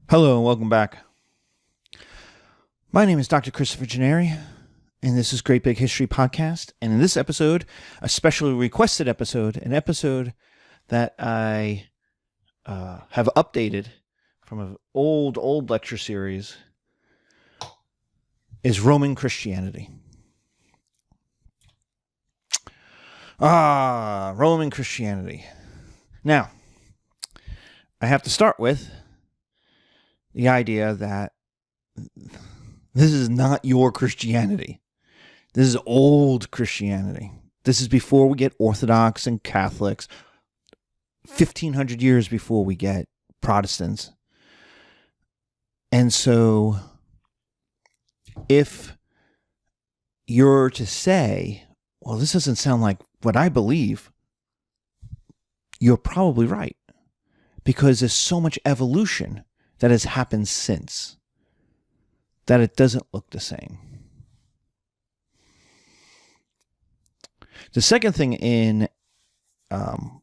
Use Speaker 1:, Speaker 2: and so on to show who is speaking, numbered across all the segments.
Speaker 1: Hello and welcome back. My name is Dr. Christopher Gennari, and this is Great Big History Podcast. And in this episode, a specially requested episode, an episode that I have updated from an old lecture series, is Roman Christianity. Roman Christianity. Now, I have to start with the idea that this is not your Christianity. This is old Christianity. This is before we get Orthodox and Catholics, 1,500 years before we get Protestants. And so, if you're to say, well, this doesn't sound like what I believe, you're probably right. Because there's so much evolution that has happened since that it doesn't look the same. The second thing in an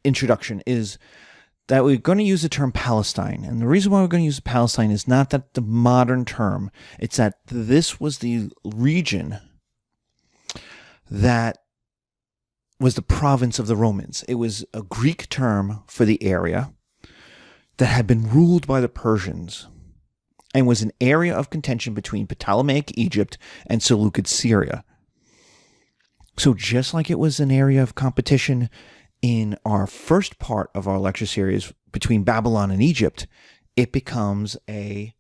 Speaker 1: introduction is that we're going to use the term Palestine. And the reason why we're going to use Palestine is not that the modern term, it's that this was the region that was the province of the Romans. It was a Greek term for the area that had been ruled by the Persians and was an area of contention between Ptolemaic Egypt and Seleucid Syria. So just like it was an area of competition in our first part of our lecture series between Babylon and Egypt, it becomes a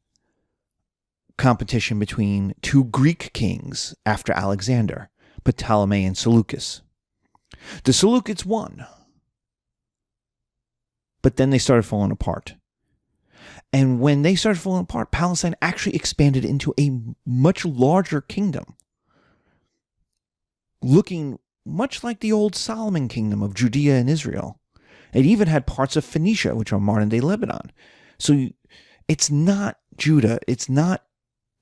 Speaker 1: competition between two Greek kings after Alexander, Ptolemy and Seleucus. The Seleucids won, but then they started falling apart. And when they started falling apart, Palestine actually expanded into a much larger kingdom, looking much like the old Solomon kingdom of Judea and Israel. It even had parts of Phoenicia, which are modern-day Lebanon. So it's not Judah, it's not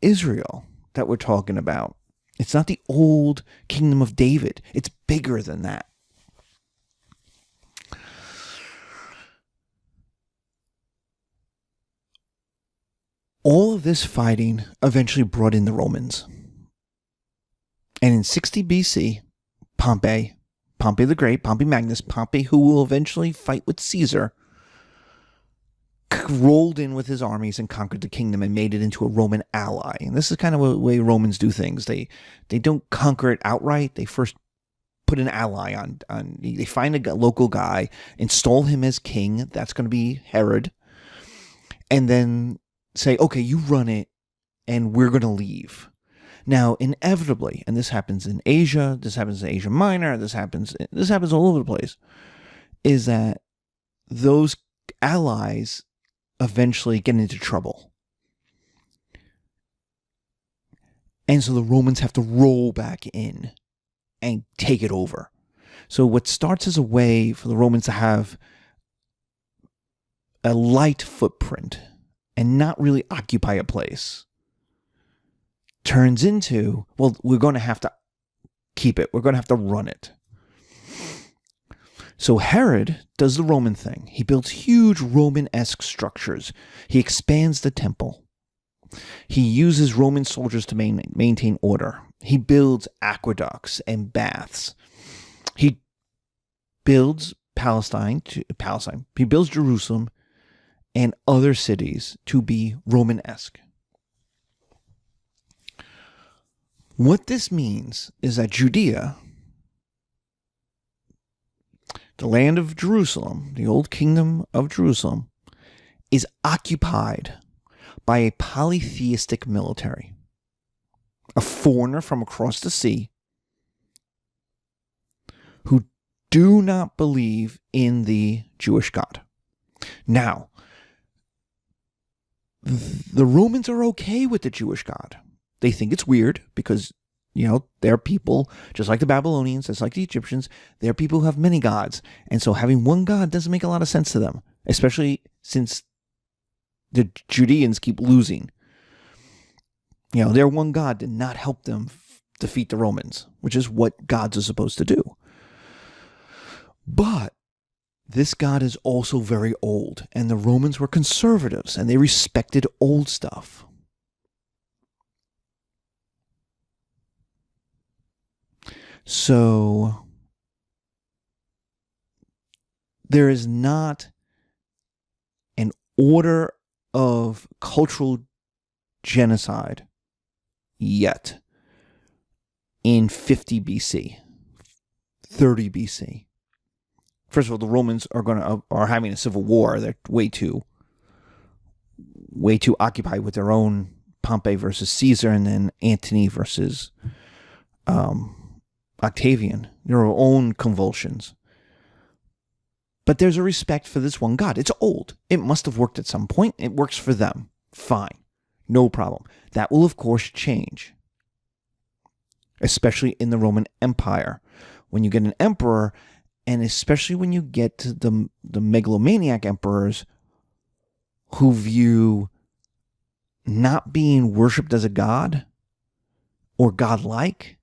Speaker 1: Israel that we're talking about. It's not the old kingdom of David. It's bigger than that. All of this fighting eventually brought in the Romans. And in 60 BC, Pompey the Great, Pompey Magnus, Pompey, who will eventually fight with Caesar, rolled in with his armies and conquered the kingdom and made it into a Roman ally. And this is kind of the way Romans do things. They don't conquer it outright. They first put an ally on. They find a local guy, install him as king. That's going to be Herod. And then say, okay, you run it, and we're going to leave. Now, inevitably, and this happens in Asia, this happens in Asia Minor, this happens all over the place, is that those allies eventually get into trouble. And so the Romans have to roll back in and take it over. So what starts as a way for the Romans to have a light footprint and not really occupy a place turns into, well, we're going to have to keep it. We're going to have to run it. So Herod does the Roman thing. He builds huge Roman-esque structures. He expands the temple. He uses Roman soldiers to maintain order. He builds aqueducts and baths. He builds Palestine. He builds Jerusalem and other cities to be Roman-esque. What this means is that Judea, the land of Jerusalem, the old kingdom of Jerusalem, is occupied by a polytheistic military. A foreigner from across the sea who do not believe in the Jewish God. Now, the Romans are okay with the Jewish God. They think it's weird because, they're people, just like the Babylonians, just like the Egyptians, they're people who have many gods. And so having one God doesn't make a lot of sense to them, especially since the Judeans keep losing. Their one God did not help them defeat the Romans, which is what gods are supposed to do. But this God is also very old, and the Romans were conservatives, and they respected old stuff. So there is not an order of cultural genocide yet in 50 BC, 30 BC. First of all, the Romans are having a civil war. They're way too occupied with their own Pompey versus Caesar, and then Antony versus Octavian. Their own convulsions. But there's a respect for this one God. It's old. It must have worked at some point. It works for them. Fine. No problem. That will, of course, change. Especially in the Roman Empire. When you get an emperor, and especially when you get to the megalomaniac emperors who view not being worshipped as a god or godlike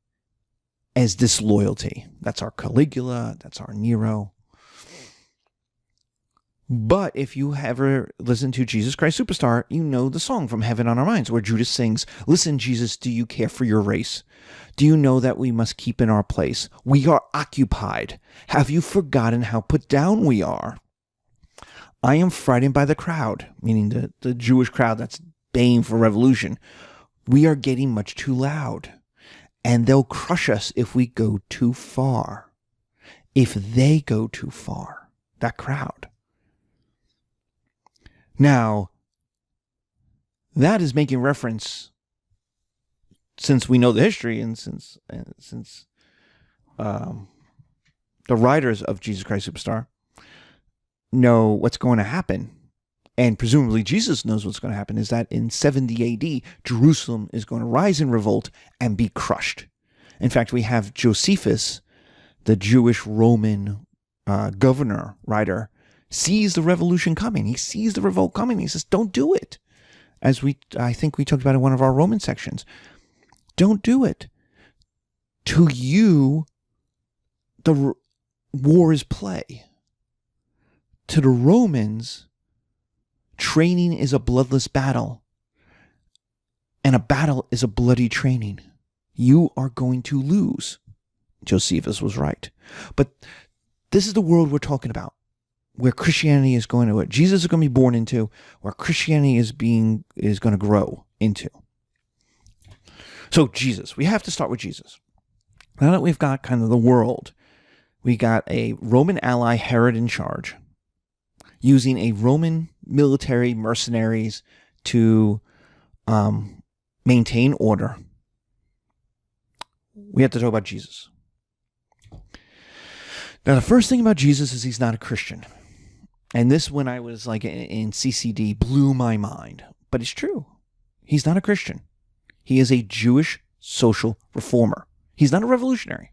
Speaker 1: as disloyalty. That's our Caligula. That's our Nero. But if you ever listen to Jesus Christ Superstar, you know the song From Heaven on Our Minds where Judas sings, "Listen, Jesus, do you care for your race? Do you know that we must keep in our place? We are occupied. Have you forgotten how put down we are? I am frightened by the crowd," meaning the Jewish crowd that's baying for revolution. "We are getting much too loud, and they'll crush us if we go too far. If they go too far," that crowd. Now, that is making reference, since we know the history and since the writers of Jesus Christ Superstar know what's going to happen, and presumably Jesus knows what's going to happen, is that in 70 AD, Jerusalem is going to rise in revolt and be crushed. In fact, we have Josephus, the Jewish Roman governor, writer, sees the revolution coming. He sees the revolt coming. He says, don't do it. As I think we talked about in one of our Roman sections. Don't do it. To you, the war is play. To the Romans, training is a bloodless battle. And a battle is a bloody training. You are going to lose. Josephus was right. But this is the world we're talking about, where Christianity is going to, what Jesus is going to be born into, where Christianity is going to grow into. So Jesus, we have to start with Jesus. Now that we've got kind of the world, we got a Roman ally, Herod, in charge, using a Roman military mercenaries to maintain order. We have to talk about Jesus. Now, the first thing about Jesus is he's not a Christian. And this, when I was like in CCD, blew my mind. But it's true. He's not a Christian. He is a Jewish social reformer. He's not a revolutionary.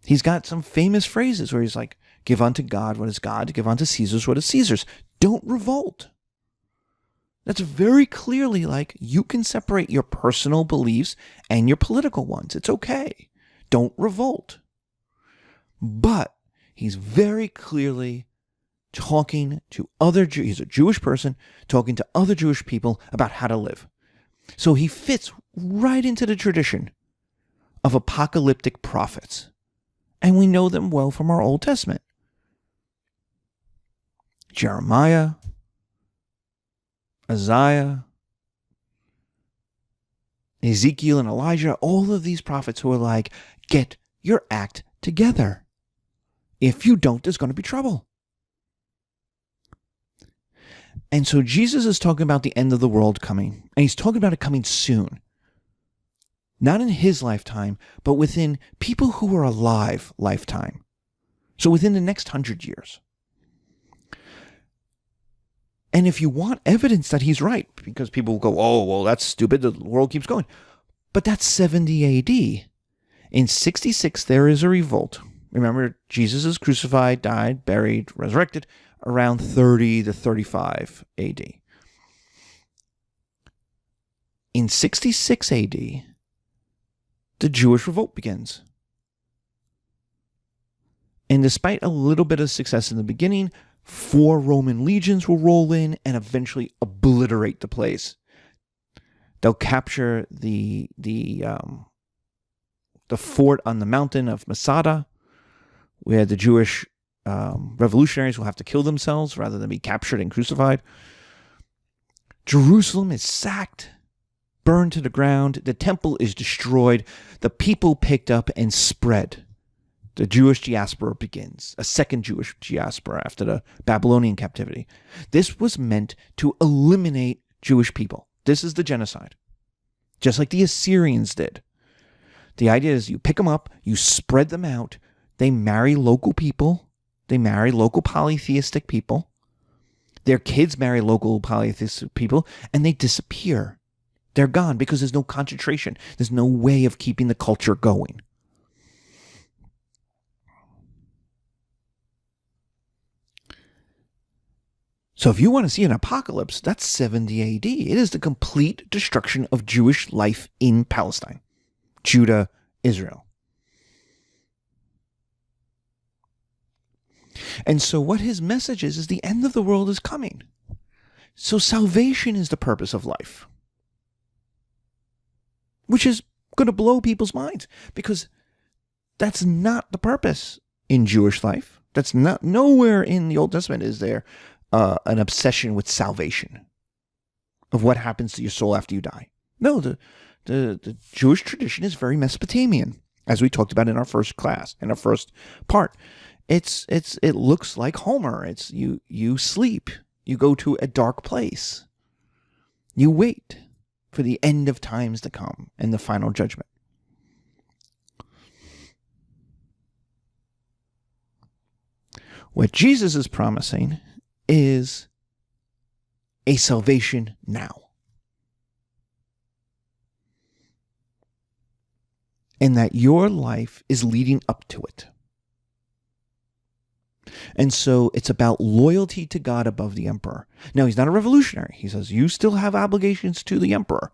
Speaker 1: He's got some famous phrases where he's like, give unto God what is God, give unto Caesar's what is Caesar's. Don't revolt. That's very clearly like, you can separate your personal beliefs and your political ones. It's okay. Don't revolt. But he's very clearly talking to other Jews. He's a Jewish person talking to other Jewish people about how to live. So he fits right into the tradition of apocalyptic prophets. And we know them well from our Old Testament. Jeremiah, Isaiah, Ezekiel, and Elijah, all of these prophets who are like, get your act together. If you don't, there's going to be trouble. And so Jesus is talking about the end of the world coming. And he's talking about it coming soon. Not in his lifetime, but within people who are alive lifetime. So within the next 100 years. And if you want evidence that he's right, because people will go, oh, well, that's stupid, the world keeps going. But that's 70 AD. In 66, there is a revolt. Remember, Jesus is crucified, died, buried, resurrected around 30 to 35 AD. In 66 AD, the Jewish revolt begins. And despite a little bit of success in the beginning, 4 Roman legions will roll in and eventually obliterate the place. They'll capture the fort on the mountain of Masada, where the Jewish revolutionaries will have to kill themselves rather than be captured and crucified. Jerusalem is sacked, burned to the ground. The temple is destroyed. The people picked up and spread. The Jewish diaspora begins, a second Jewish diaspora after the Babylonian captivity. This was meant to eliminate Jewish people. This is the genocide, just like the Assyrians did. The idea is you pick them up, you spread them out, they marry local people, they marry local polytheistic people, their kids marry local polytheistic people, and they disappear. They're gone because there's no concentration. There's no way of keeping the culture going. So if you want to see an apocalypse, that's 70 AD. It is the complete destruction of Jewish life in Palestine, Judah, Israel. And so what his message is the end of the world is coming. So salvation is the purpose of life, which is going to blow people's minds because that's not the purpose in Jewish life. That's not, nowhere in the Old Testament is there an obsession with salvation, of what happens to your soul after you die. No, the Jewish tradition is very Mesopotamian, as we talked about in our first class, in our first part. It looks like Homer. It's you sleep, you go to a dark place, you wait for the end of times to come and the final judgment. What Jesus is promising is a salvation now. And that your life is leading up to it. And so it's about loyalty to God above the emperor. Now, he's not a revolutionary. He says you still have obligations to the emperor,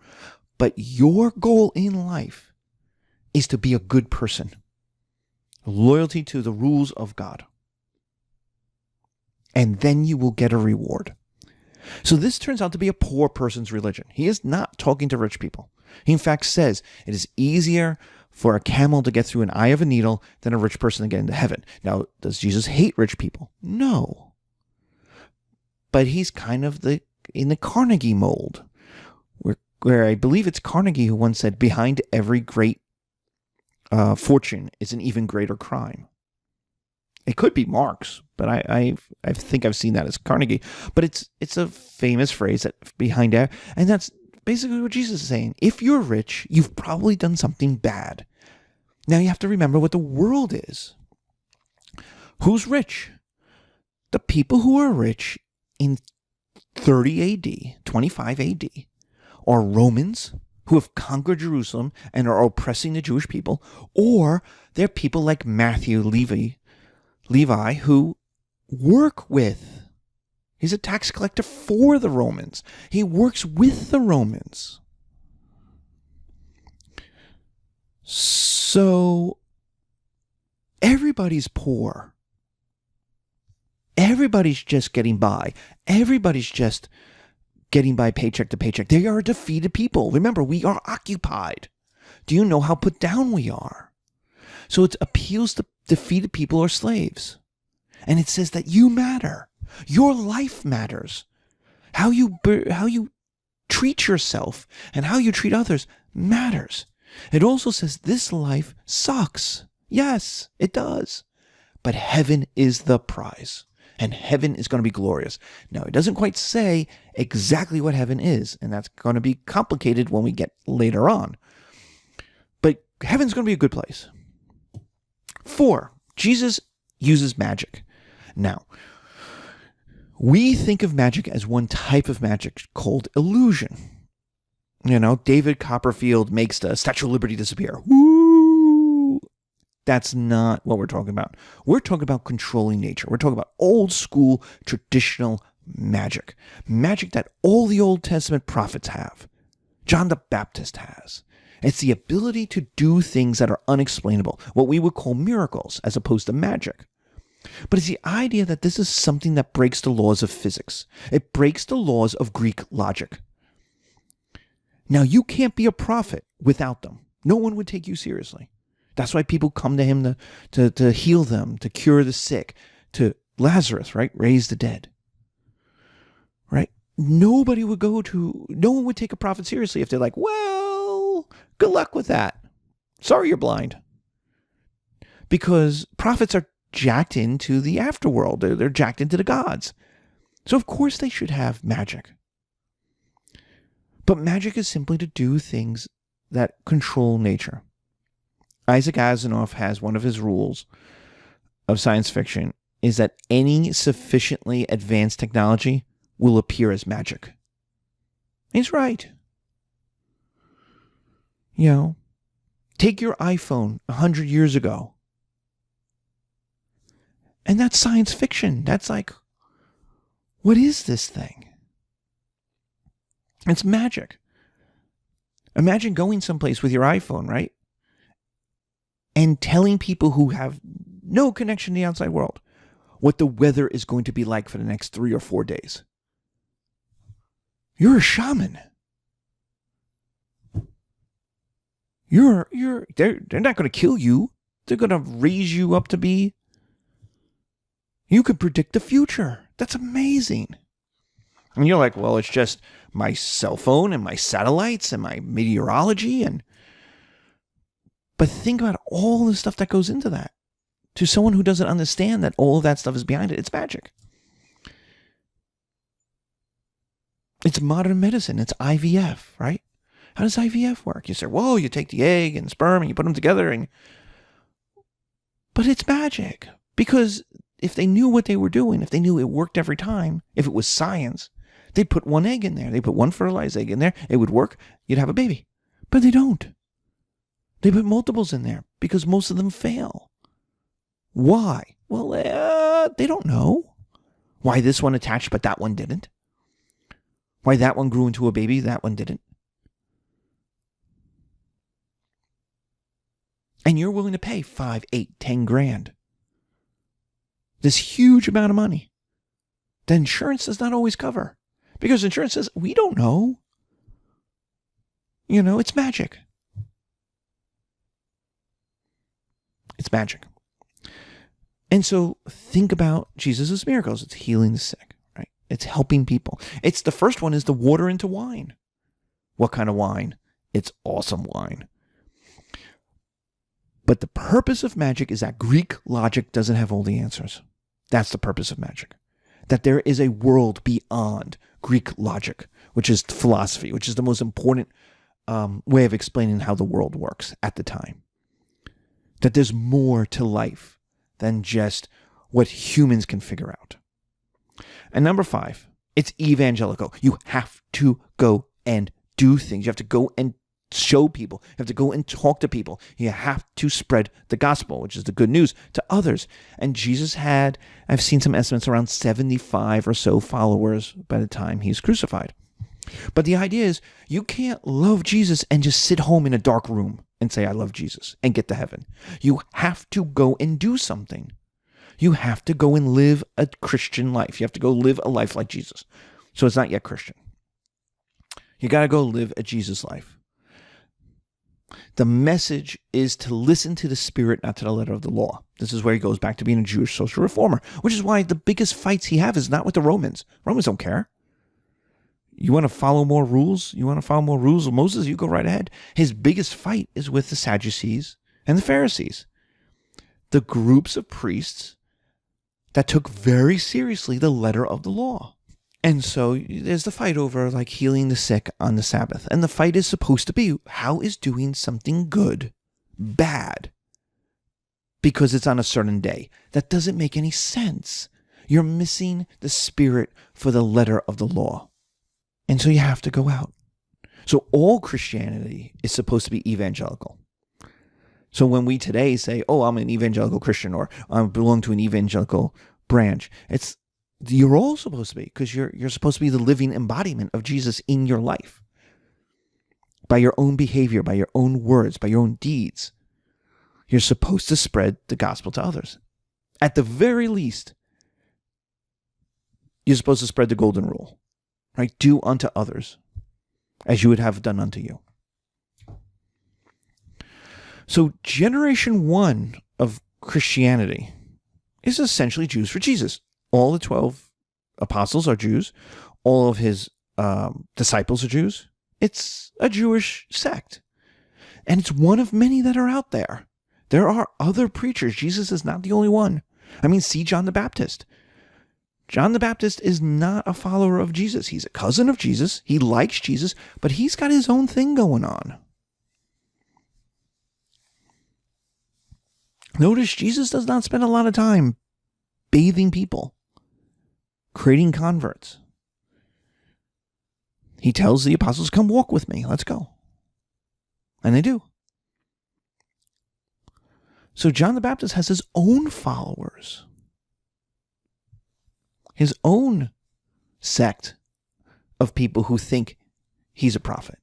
Speaker 1: but your goal in life is to be a good person. Loyalty to the rules of God. And then you will get a reward. So this turns out to be a poor person's religion. He is not talking to rich people. He in fact says it is easier for a camel to get through an eye of a needle than a rich person to get into heaven. Now, does Jesus hate rich people? No. But he's kind of in the Carnegie mold, where I believe it's Carnegie who once said, behind every great fortune is an even greater crime. It could be Marx, but I think I've seen that as Carnegie. But it's a famous phrase that behind that, and that's basically what Jesus is saying. If you're rich, you've probably done something bad. Now you have to remember what the world is. Who's rich? The people who are rich in 30 AD, 25 AD, are Romans who have conquered Jerusalem and are oppressing the Jewish people, or they're people like Matthew Levi, who work with. He's a tax collector for the Romans. He works with the Romans. So everybody's poor. Everybody's just getting by. Everybody's just getting by paycheck to paycheck. They are defeated people. Remember, we are occupied. Do you know how put down we are? So it appeals to defeated people or slaves. And it says that you matter. Your life matters. How you treat yourself and how you treat others matters. It also says this life sucks. Yes, it does. But heaven is the prize. And heaven is going to be glorious. Now, it doesn't quite say exactly what heaven is. And that's going to be complicated when we get later on. But heaven's going to be a good place. 4, Jesus uses magic. Now, we think of magic as one type of magic called illusion. You know, David Copperfield makes the Statue of Liberty disappear. Woo! That's not what we're talking about. We're talking about controlling nature. We're talking about old school, traditional magic. Magic that all the Old Testament prophets have. John the Baptist has. It's the ability to do things that are unexplainable, what we would call miracles, as opposed to magic. But it's the idea that this is something that breaks the laws of physics. It breaks the laws of Greek logic. Now, you can't be a prophet without them. No one would take you seriously. That's why people come to him to heal them, to cure the sick, to Lazarus, right? Raise the dead. Right? No one would take a prophet seriously if they're like, well, good luck with that. Sorry you're blind. Because prophets are jacked into the afterworld. They're jacked into the gods. So of course they should have magic. But magic is simply to do things that control nature. Isaac Asimov has one of his rules of science fiction is that any sufficiently advanced technology will appear as magic. He's right. Take your iPhone 100 years ago. And that's science fiction. That's like, what is this thing? It's magic. Imagine going someplace with your iPhone, right? And telling people who have no connection to the outside world what the weather is going to be like for the next 3 or 4 days. You're a shaman. They're not going to kill you. They're going to raise you up to be. You could predict the future. That's amazing. And you're like, well, it's just my cell phone and my satellites and my meteorology. But think about all the stuff that goes into that. To someone who doesn't understand that all of that stuff is behind it, it's magic. It's modern medicine. It's IVF, right? How does IVF work? You say, whoa, you take the egg and sperm and you put them together. But it's magic. Because if they knew what they were doing, if they knew it worked every time, if it was science, they'd put one egg in there. They put one fertilized egg in there. It would work. You'd have a baby. But they don't. They put multiples in there because most of them fail. Why? Well, they don't know. Why this one attached but that one didn't. Why that one grew into a baby, that one didn't. And you're willing to pay 5, 8, 10 grand. This huge amount of money that insurance does not always cover. Because insurance says, we don't know. It's magic. It's magic. And so think about Jesus' miracles. It's healing the sick, right? It's helping people. The first one is the water into wine. What kind of wine? It's awesome wine. But the purpose of magic is that Greek logic doesn't have all the answers. That's the purpose of magic. That there is a world beyond Greek logic, which is philosophy, which is the most important way of explaining how the world works at the time. That there's more to life than just what humans can figure out. And number 5, it's evangelical. You have to go and do things. You have to go and show people. You have to go and talk to people. You have to spread the gospel, which is the good news, to others. And Jesus had, I've seen some estimates, around 75 or so followers by the time he's crucified. But the idea is you can't love Jesus and just sit home in a dark room and say, I love Jesus, and get to heaven. You have to go and do something. You have to go and live a Christian life. You have to go live a life like Jesus. So it's not yet Christian. You got to go live a Jesus life. The message is to listen to the Spirit, not to the letter of the law. This is where he goes back to being a Jewish social reformer, which is why the biggest fights he has is not with the Romans. Romans don't care. You want to follow more rules? You want to follow more rules of Moses? You go right ahead. His biggest fight is with the Sadducees and the Pharisees, the groups of priests that took very seriously the letter of the law. And so there's the fight over like healing the sick on the Sabbath. And the fight is supposed to be, how is doing something good bad because it's on a certain day? That doesn't make any sense. You're missing the spirit for the letter of the law. And so you have to go out. So all Christianity is supposed to be evangelical. So when we today say, oh, I'm an evangelical Christian, or I belong to an evangelical branch, you're all supposed to be, because you're supposed to be the living embodiment of Jesus in your life. By your own behavior, by your own words, by your own deeds. You're supposed to spread the gospel to others. At the very least, you're supposed to spread the golden rule, right? Do unto others as you would have done unto you. So generation 1 of Christianity is essentially Jews for Jesus. All the 12 apostles are Jews. All of his disciples are Jews. It's a Jewish sect. And it's one of many that are out there. There are other preachers. Jesus is not the only one. I mean, see John the Baptist. John the Baptist is not a follower of Jesus. He's a cousin of Jesus. He likes Jesus, but he's got his own thing going on. Notice Jesus does not spend a lot of time bathing people, creating converts. He tells the apostles, come walk with me. Let's go. And they do. So John the Baptist has his own followers, his own sect of people who think he's a prophet.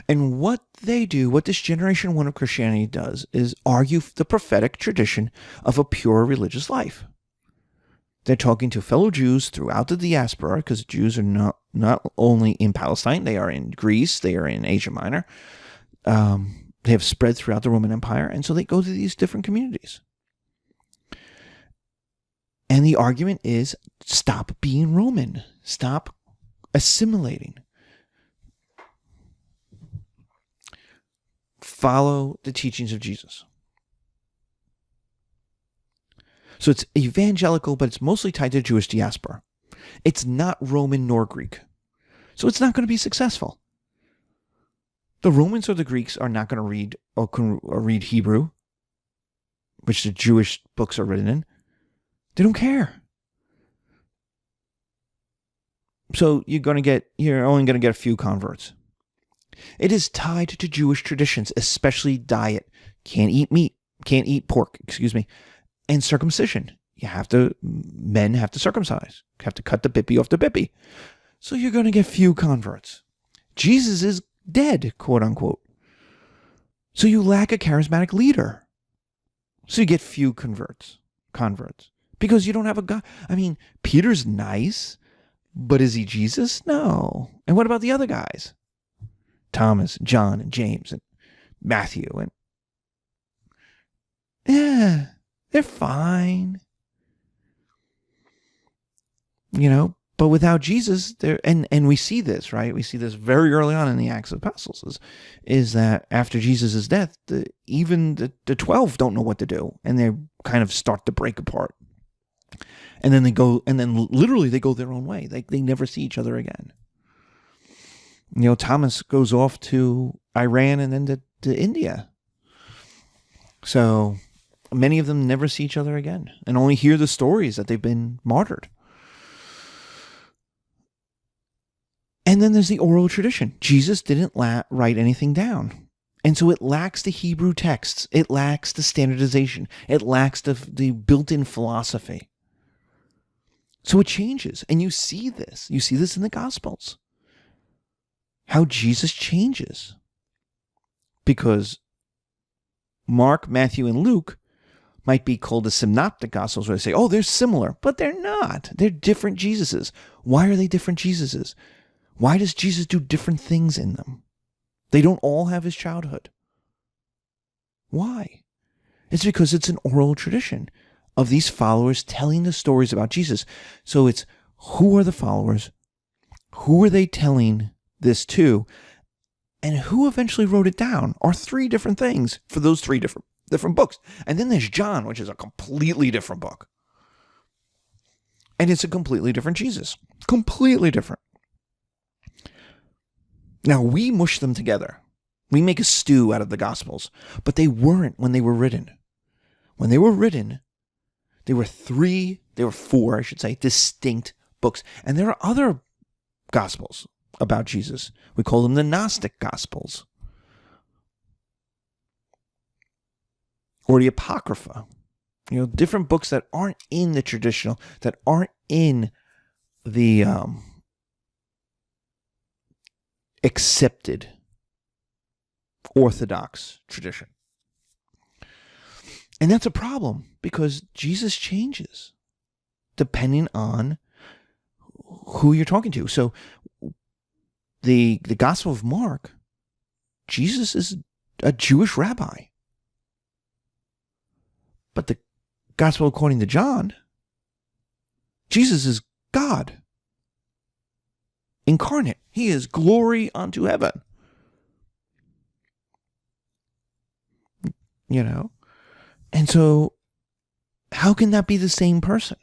Speaker 1: And what they do, what this generation 1 of Christianity does, is argue the prophetic tradition of a pure religious life. They're talking to fellow Jews throughout the diaspora, because Jews are not only in Palestine, they are in Greece, they are in Asia Minor. They have spread throughout the Roman Empire, and so they go to these different communities. And the argument is, stop being Roman. Stop assimilating. Follow the teachings of Jesus. So it's evangelical, but it's mostly tied to the Jewish diaspora. It's not Roman nor Greek. So it's not going to be successful. The Romans or the Greeks are not going to read or read Hebrew, which the Jewish books are written in. They don't care. So you're only going to get a few converts. It is tied to Jewish traditions, especially diet. Can't eat pork, and circumcision. Men have to circumcise, have to cut the bippy off the bippy. So you're going to get few converts. Jesus is dead, quote unquote. So you lack a charismatic leader. So you get few converts, because you don't have a God. I mean, Peter's nice, but is he Jesus? No. And what about the other guys? Thomas, John, and James, and Matthew, and yeah, they're fine. But without Jesus, and we see this, right? We see this very early on in the Acts of the Apostles, is that after Jesus' death, even the 12 don't know what to do, and they kind of start to break apart. And then they go their own way. They never see each other again. Thomas goes off to Iran and then to India. So many of them never see each other again and only hear the stories that they've been martyred. And then there's the oral tradition. Jesus didn't write anything down. And so it lacks the Hebrew texts. It lacks the standardization. It lacks the built-in philosophy. So it changes. And you see this. You see this in the Gospels. How Jesus changes. Because Mark, Matthew, and Luke might be called the synoptic Gospels, where they say, oh, they're similar. But they're not. They're different Jesuses. Why are they different Jesuses? Why does Jesus do different things in them? They don't all have his childhood. Why? It's because it's an oral tradition of these followers telling the stories about Jesus. So it's, who are the followers? Who are they telling this to? And who eventually wrote it down are three different things for those three different books. And then there's John, which is a completely different book. And it's a completely different Jesus. Completely different. Now, we mush them together. We make a stew out of the Gospels. But they weren't when they were written. When they were written, there were four, I should say, distinct books. And there are other Gospels about Jesus. We call them the Gnostic Gospels. Or the Apocrypha. Different books that aren't in the traditional, that aren't in the accepted Orthodox tradition. And that's a problem because Jesus changes depending on who you're talking to. So the Gospel of Mark, Jesus is a Jewish rabbi. But the Gospel according to John, Jesus is God incarnate. He is glory unto heaven. You know? And so, how can that be the same person?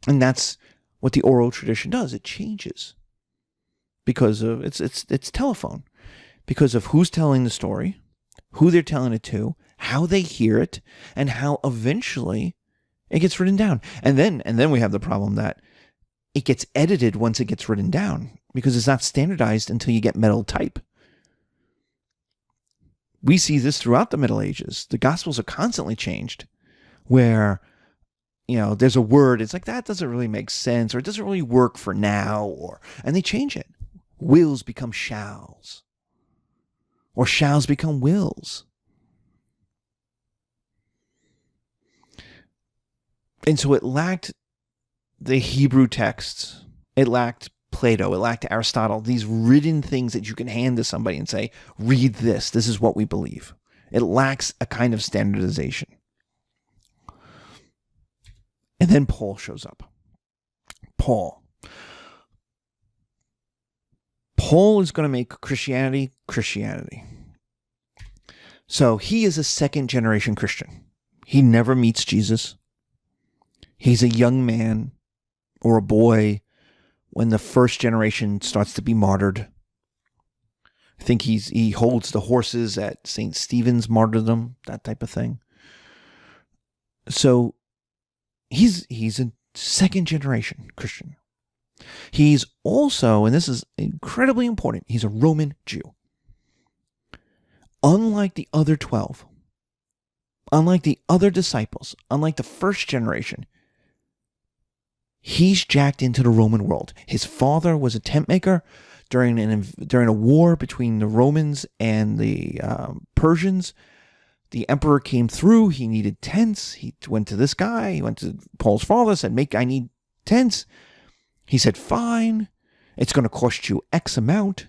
Speaker 1: And that's what the oral tradition does. It changes because of it's telephone, because of who's telling the story, who they're telling it to, how they hear it, and how eventually it gets written down. And then we have the problem that it gets edited once it gets written down because it's not standardized until you get metal type. We see this throughout the Middle Ages. The Gospels are constantly changed where, there's a word, it's like, that doesn't really make sense, or it doesn't really work for now, and they change it. Wills become shalls, or shalls become wills. And so it lacked the Hebrew texts. It lacked Plato. It lacked Aristotle. These written things that you can hand to somebody and say, read this. This is what we believe. It lacks a kind of standardization. And then Paul shows up. Paul is going to make Christianity. So he is a second generation Christian. He never meets Jesus. He's a young man or a boy when the first generation starts to be martyred. I think he holds the horses at St. Stephen's martyrdom, that type of thing. So he's a second generation Christian. He's also, and this is incredibly important, he's a Roman Jew. Unlike the other 12, unlike the other disciples, unlike the first generation, he's jacked into the Roman world. His father was a tent maker during a war between the Romans and the Persians. The emperor came through. He needed tents. He went to this guy. He went to Paul's father, said, I need tents. He said, fine. It's going to cost you X amount.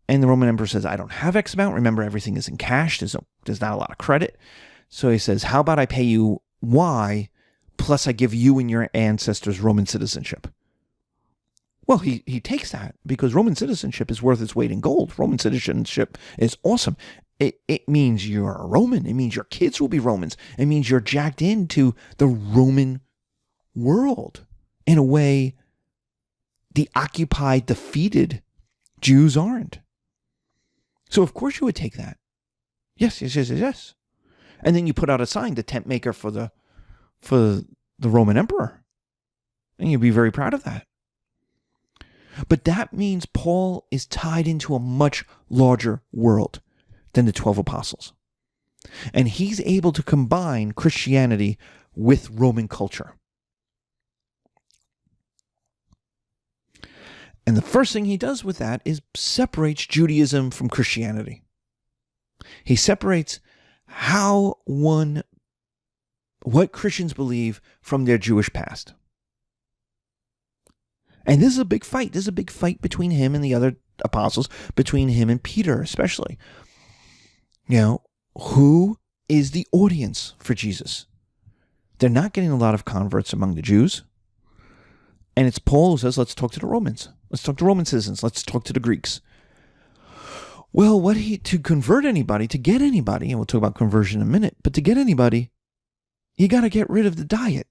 Speaker 1: And the Roman emperor says, I don't have X amount. Remember, everything is in cash. There's not a lot of credit. So he says, how about I pay you Y, plus I give you and your ancestors Roman citizenship? Well, he takes that because Roman citizenship is worth its weight in gold. Roman citizenship is awesome. It means you're a Roman. It means your kids will be Romans. It means you're jacked into the Roman world in a way the occupied, defeated Jews aren't. So of course you would take that. Yes. And then you put out a sign, the tent maker for the Roman emperor. And you'd be very proud of that. But that means Paul is tied into a much larger world than the 12 apostles. And he's able to combine Christianity with Roman culture. And the first thing he does with that is separates Judaism from Christianity. He separates what Christians believe from their Jewish past. And this is a big fight. This is a big fight between him and the other apostles, between him and Peter especially. Who is the audience for Jesus? They're not getting a lot of converts among the Jews. And it's Paul who says, let's talk to the Romans. Let's talk to Roman citizens. Let's talk to the Greeks. Well, to convert anybody, to get anybody, and we'll talk about conversion in a minute, but to get anybody, you got to get rid of the diet.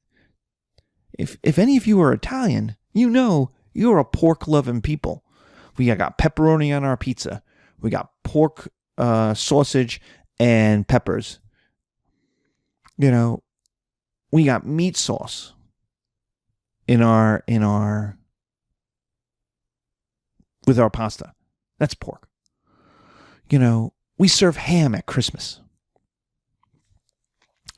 Speaker 1: If any of you are Italian, you're a pork-loving people. We got pepperoni on our pizza. We got pork, sausage, and peppers. We got meat sauce with our pasta. That's pork. We serve ham at Christmas.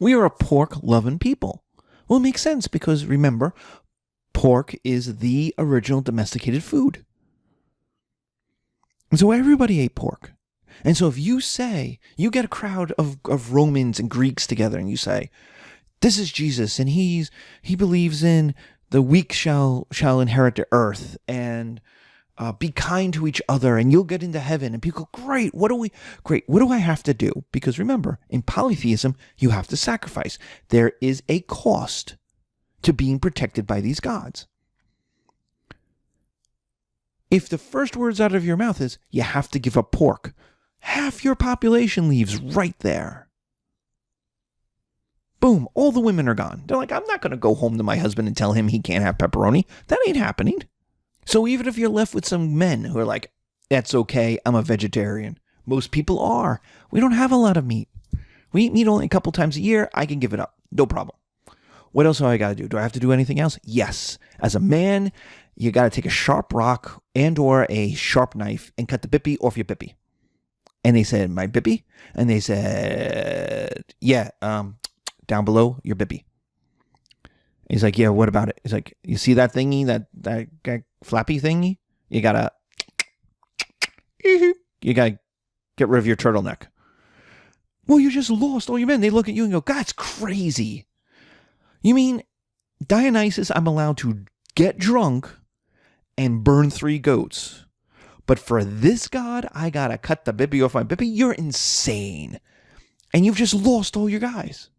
Speaker 1: We are a pork-loving people. Well, it makes sense because, remember, pork is the original domesticated food. And so everybody ate pork. And so if you say, you get a crowd of Romans and Greeks together and you say, this is Jesus and he believes in the weak shall inherit the earth, and be kind to each other and you'll get into heaven. And people go, great, what do I have to do? Because remember, in polytheism, you have to sacrifice. There is a cost to being protected by these gods. If the first words out of your mouth is, you have to give up pork, half your population leaves right there. Boom, all the women are gone. They're like, I'm not going to go home to my husband and tell him he can't have pepperoni. That ain't happening. So even if you're left with some men who are like, that's okay, I'm a vegetarian. Most people are. We don't have a lot of meat. We eat meat only a couple times a year. I can give it up. No problem. What else do I got to do? Do I have to do anything else? Yes. As a man, you got to take a sharp rock and or a sharp knife and cut the bippy off your bippy. And they said, my bippy? And they said, yeah, down below your bippy. He's like, yeah, what about it? He's like, you see that thingy, that flappy thingy? You gotta get rid of your turtleneck. Well, you just lost all your men. They look at you and go, God's crazy. You mean Dionysus, I'm allowed to get drunk and burn 3 goats. But for this God, I gotta cut the bippy off my bippy? You're insane. And you've just lost all your guys.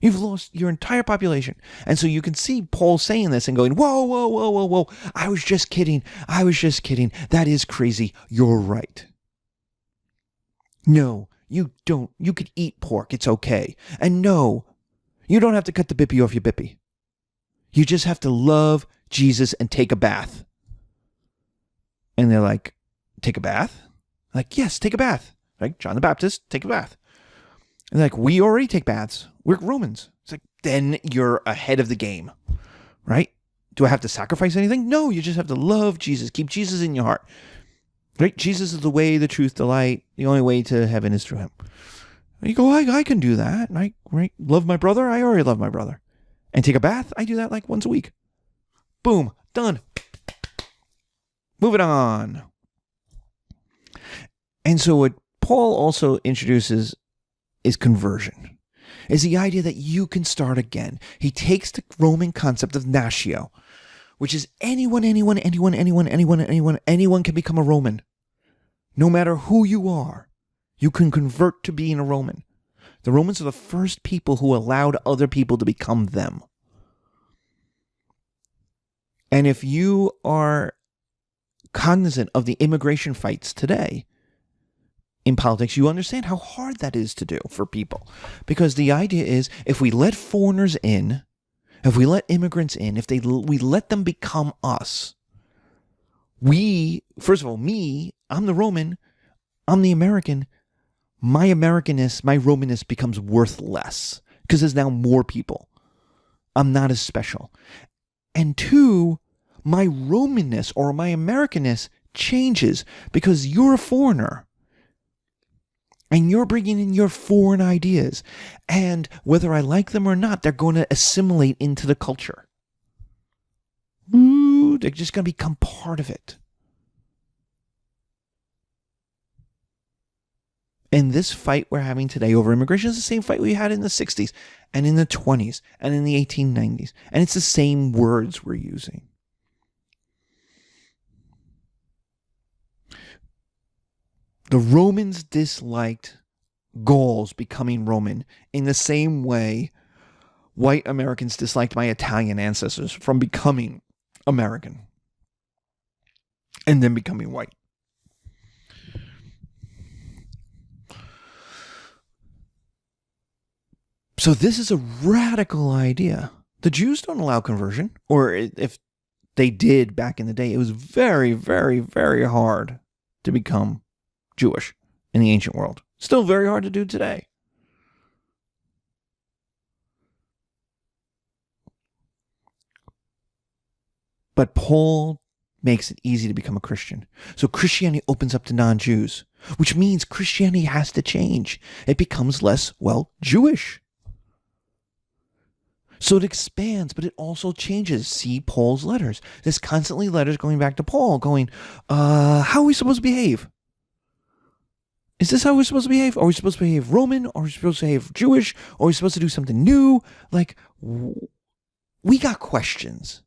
Speaker 1: You've lost your entire population. And so you can see Paul saying this and going, whoa, whoa, whoa, whoa, whoa. I was just kidding. That is crazy. You're right. No, you don't. You could eat pork. It's okay. And no, you don't have to cut the bippy off your bippy. You just have to love Jesus and take a bath. And they're like, take a bath? Like, yes, take a bath. Like John the Baptist, take a bath. And they're like, we already take baths. We're Romans. It's like, then you're ahead of the game, right? Do I have to sacrifice anything? No, you just have to love Jesus. Keep Jesus in your heart, right? Jesus is the way, the truth, the light. The only way to heaven is through him. And you go, I can do that. Right? Love my brother? I already love my brother. And take a bath? I do that like once a week. Boom, done. Moving on. And so what Paul also introduces is conversion. Is the idea that you can start again. He takes the Roman concept of natio, which is anyone can become a Roman. No matter who you are, you can convert to being a Roman. The Romans are the first people who allowed other people to become them. And if you are cognizant of the immigration fights today in politics, you understand how hard that is to do for people. Because the idea is, if we let foreigners in, if we let immigrants in, we let them become us, first of all, I'm the Roman, I'm the American, my Americanness, my Romanness becomes worth less because there's now more people. I'm not as special. And 2, my Romanness or my Americanness changes because you're a foreigner. And you're bringing in your foreign ideas. And whether I like them or not, they're going to assimilate into the culture. Ooh, they're just going to become part of it. And this fight we're having today over immigration is the same fight we had in the 60s and in the 20s and in the 1890s. And it's the same words we're using. The Romans disliked Gauls becoming Roman in the same way white Americans disliked my Italian ancestors from becoming American and then becoming white. So this is a radical idea. The Jews don't allow conversion, or if they did back in the day, it was very, very, very hard to become Jewish in the ancient world. Still very hard to do today. But Paul makes it easy to become a Christian. So Christianity opens up to non-Jews, which means Christianity has to change. It becomes less, Jewish. So it expands, but it also changes. See Paul's letters. There's constantly letters going back to Paul going, how are we supposed to behave? Is this how we're supposed to behave? Are we supposed to behave Roman? Are we supposed to behave Jewish? Are we supposed to do something new? Like, we got questions.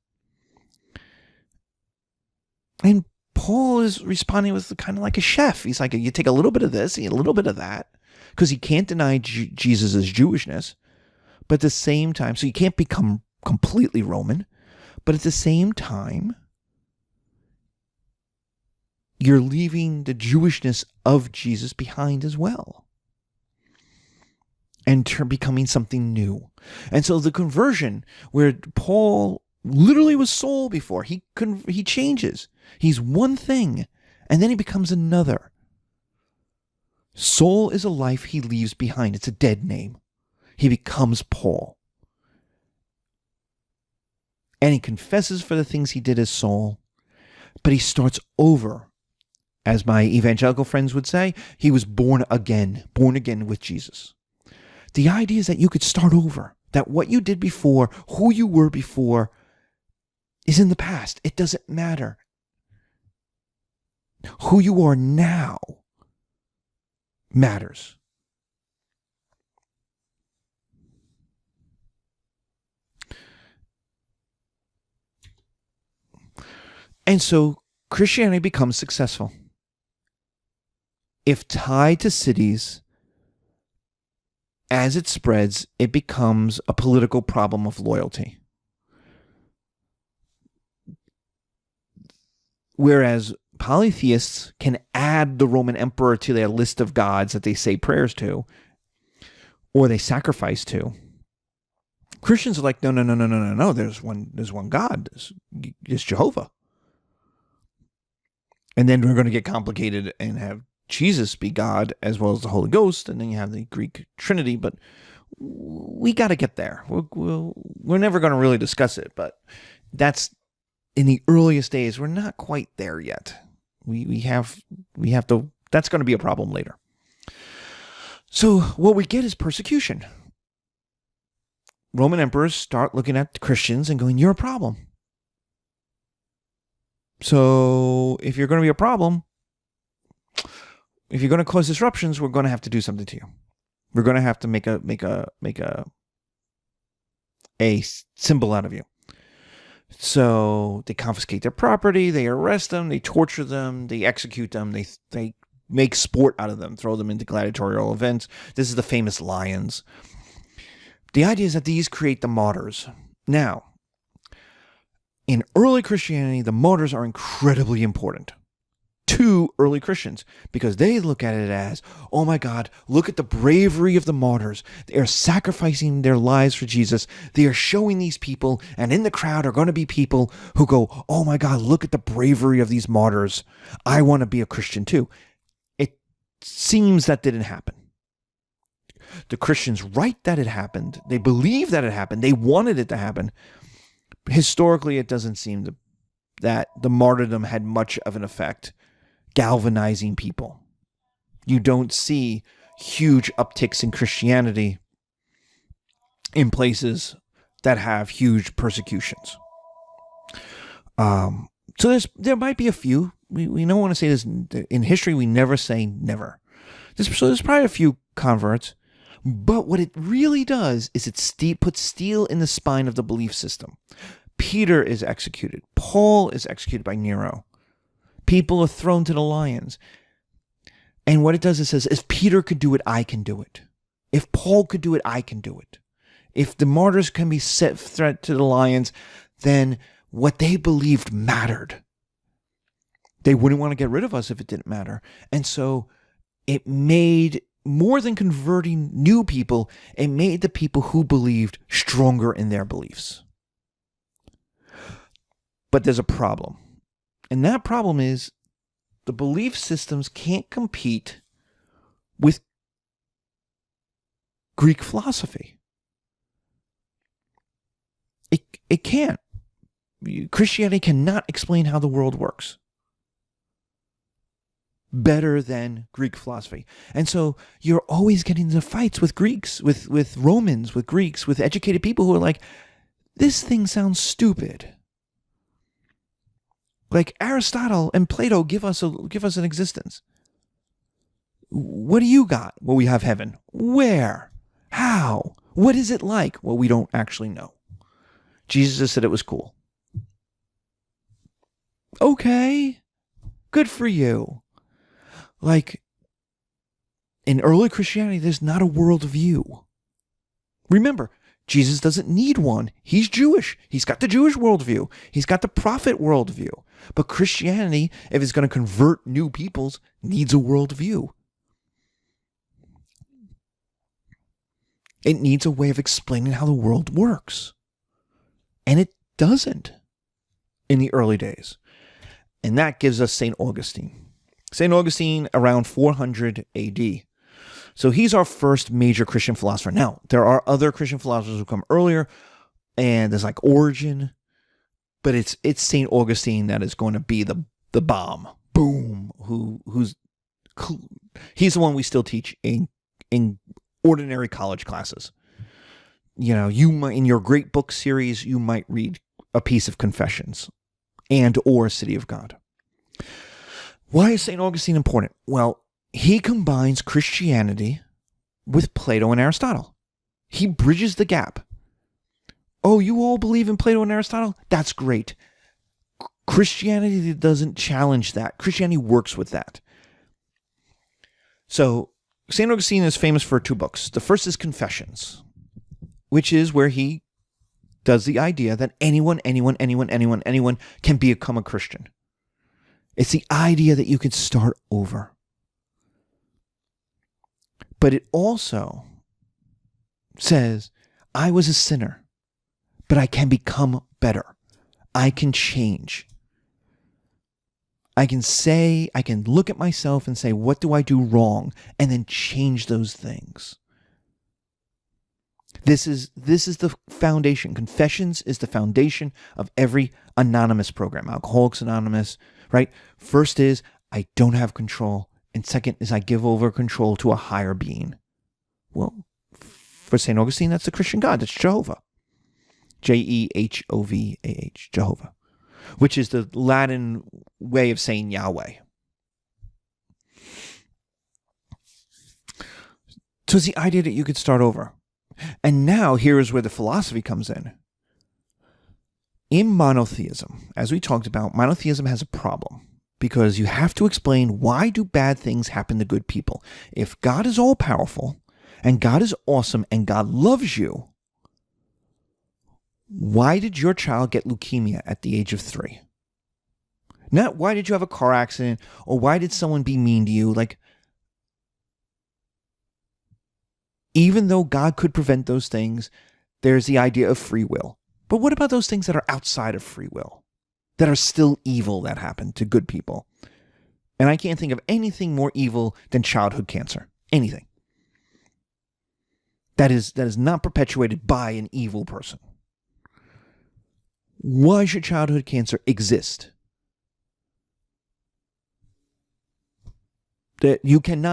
Speaker 1: And Paul is responding with kind of like a chef. He's like, you take a little bit of this, a little bit of that, because he can't deny Jesus' Jewishness. But at the same time, so you can't become completely Roman, but at the same time, you're leaving the Jewishness of Jesus behind as well. And becoming something new. And so the conversion, where Paul literally was Saul before, he changes. He's one thing, and then he becomes another. Saul is a life he leaves behind. It's a dead name. He becomes Paul. And he confesses for the things he did as Saul, but he starts over. As my evangelical friends would say, he was born again with Jesus. The idea is that you could start over, that what you did before, who you were before, is in the past. It doesn't matter. Who you are now matters. And so Christianity becomes successful. If tied to cities, as it spreads, it becomes a political problem of loyalty. Whereas polytheists can add the Roman emperor to their list of gods that they say prayers to, or they sacrifice to. Christians are like, no. There's one God. It's Jehovah. And then we're going to get complicated and have Jesus be God as well as the Holy Ghost, and then you have the Greek Trinity, but we got to get there. We're never going to really discuss it, but that's in the earliest days. We're not quite there yet. We have to. That's going to be a problem later. So what we get is persecution. Roman emperors start looking at Christians and going, "You're a problem. So if you're going to be a problem, if you're going to cause disruptions, we're going to have to do something to you. We're going to have to make a symbol out of you." So they confiscate their property, they arrest them, they torture them, they execute them, they make sport out of them, throw them into gladiatorial events. This is the famous lions. The idea is that these create the martyrs. Now, in early Christianity, the martyrs are incredibly important to early Christians because they look at it as, oh my God, look at the bravery of the martyrs. They are sacrificing their lives for Jesus. They are showing these people, and in the crowd are going to be people who go, oh my God, look at the bravery of these martyrs. I want to be a Christian too. It seems that didn't happen. The Christians write that it happened. They believe that it happened. They wanted it to happen. Historically, it doesn't seem that the martyrdom had much of an effect galvanizing people. You don't see huge upticks in Christianity in places that have huge persecutions. So there might be a few. We don't want to say this in history. We never say never. So there's probably a few converts. But what it really does is it puts steel in the spine of the belief system. Peter is executed. Paul is executed by Nero. People are thrown to the lions. And what it does, it says, if Peter could do it, I can do it. If Paul could do it, I can do it. If the martyrs can be set threat to the lions, then what they believed mattered. They wouldn't want to get rid of us if it didn't matter. And so it made, more than converting new people, it made the people who believed stronger in their beliefs. But there's a problem. And that problem is the belief systems can't compete with Greek philosophy. It can't. Christianity cannot explain how the world works better than Greek philosophy. And so you're always getting into fights with Greeks, with Romans, with Greeks, with educated people who are like, this thing sounds stupid. Like Aristotle and Plato give us an existence. What do you got? Well, we have heaven. Where? How? What is it like? Well, we don't actually know. Jesus just said it was cool. Okay, good for you. Like, in early Christianity, there's not a worldview. Remember, Jesus doesn't need one. He's Jewish. He's got the Jewish worldview. He's got the prophet worldview. But Christianity, if it's going to convert new peoples, needs a worldview. It needs a way of explaining how the world works. And it doesn't in the early days. And that gives us St. Augustine. St. Augustine around 400 AD. So he's our first major Christian philosopher. Now, there are other Christian philosophers who come earlier, and there's like Origen, but it's St. Augustine that is going to be the bomb. Boom. He's the one we still teach in ordinary college classes. You know, you might, in your great book series, you might read a piece of Confessions and or City of God. Why is St. Augustine important? Well, he combines Christianity with Plato and Aristotle. He bridges the gap. Oh, you all believe in Plato and Aristotle? That's great. Christianity doesn't challenge that. Christianity works with that. So, St. Augustine is famous for 2 books. The first is Confessions, which is where he does the idea that anyone can become a Christian. It's the idea that you can start over. But it also says, I was a sinner, but I can become better. I can change. I can look at myself and say, what do I do wrong? And then change those things. This is the foundation. Confessions is the foundation of every anonymous program. Alcoholics Anonymous, right? First is, I don't have control. And second is, I give over control to a higher being. Well, for St. Augustine, that's the Christian God. That's Jehovah. Jehovah, Jehovah, which is the Latin way of saying Yahweh. So it's the idea that you could start over. And now here is where the philosophy comes in. In monotheism, as we talked about, monotheism has a problem because you have to explain, why do bad things happen to good people? If God is all powerful and God is awesome and God loves you, why did your child get leukemia at the age of 3? Not why did you have a car accident or why did someone be mean to you? Like, even though God could prevent those things, there's the idea of free will. But what about those things that are outside of free will, that are still evil that happen to good people? And I can't think of anything more evil than childhood cancer. Anything. That is not perpetuated by an evil person. Why should childhood cancer exist? That you can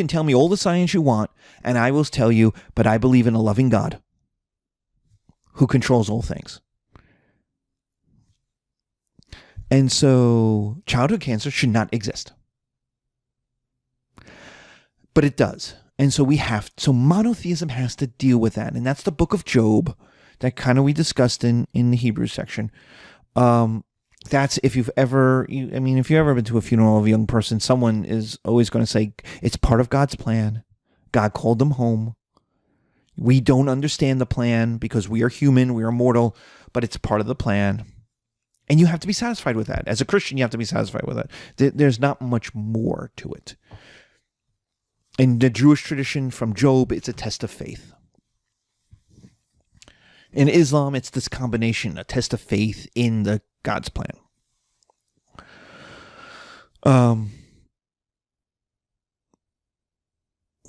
Speaker 1: tell me all the science you want, and I will tell you, but I believe in a loving God who controls all things. And so childhood cancer should not exist. But it does. And so so monotheism has to deal with that. And that's the book of Job that kind of we discussed in the Hebrew section. That's if you've ever been to a funeral of a young person, someone is always going to say, it's part of God's plan. God called them home. We don't understand the plan because we are human, we are mortal, but it's part of the plan. And you have to be satisfied with that. As a Christian, you have to be satisfied with it. There's not much more to it. In the Jewish tradition from Job, it's a test of faith. In Islam, it's this combination, a test of faith in the God's plan.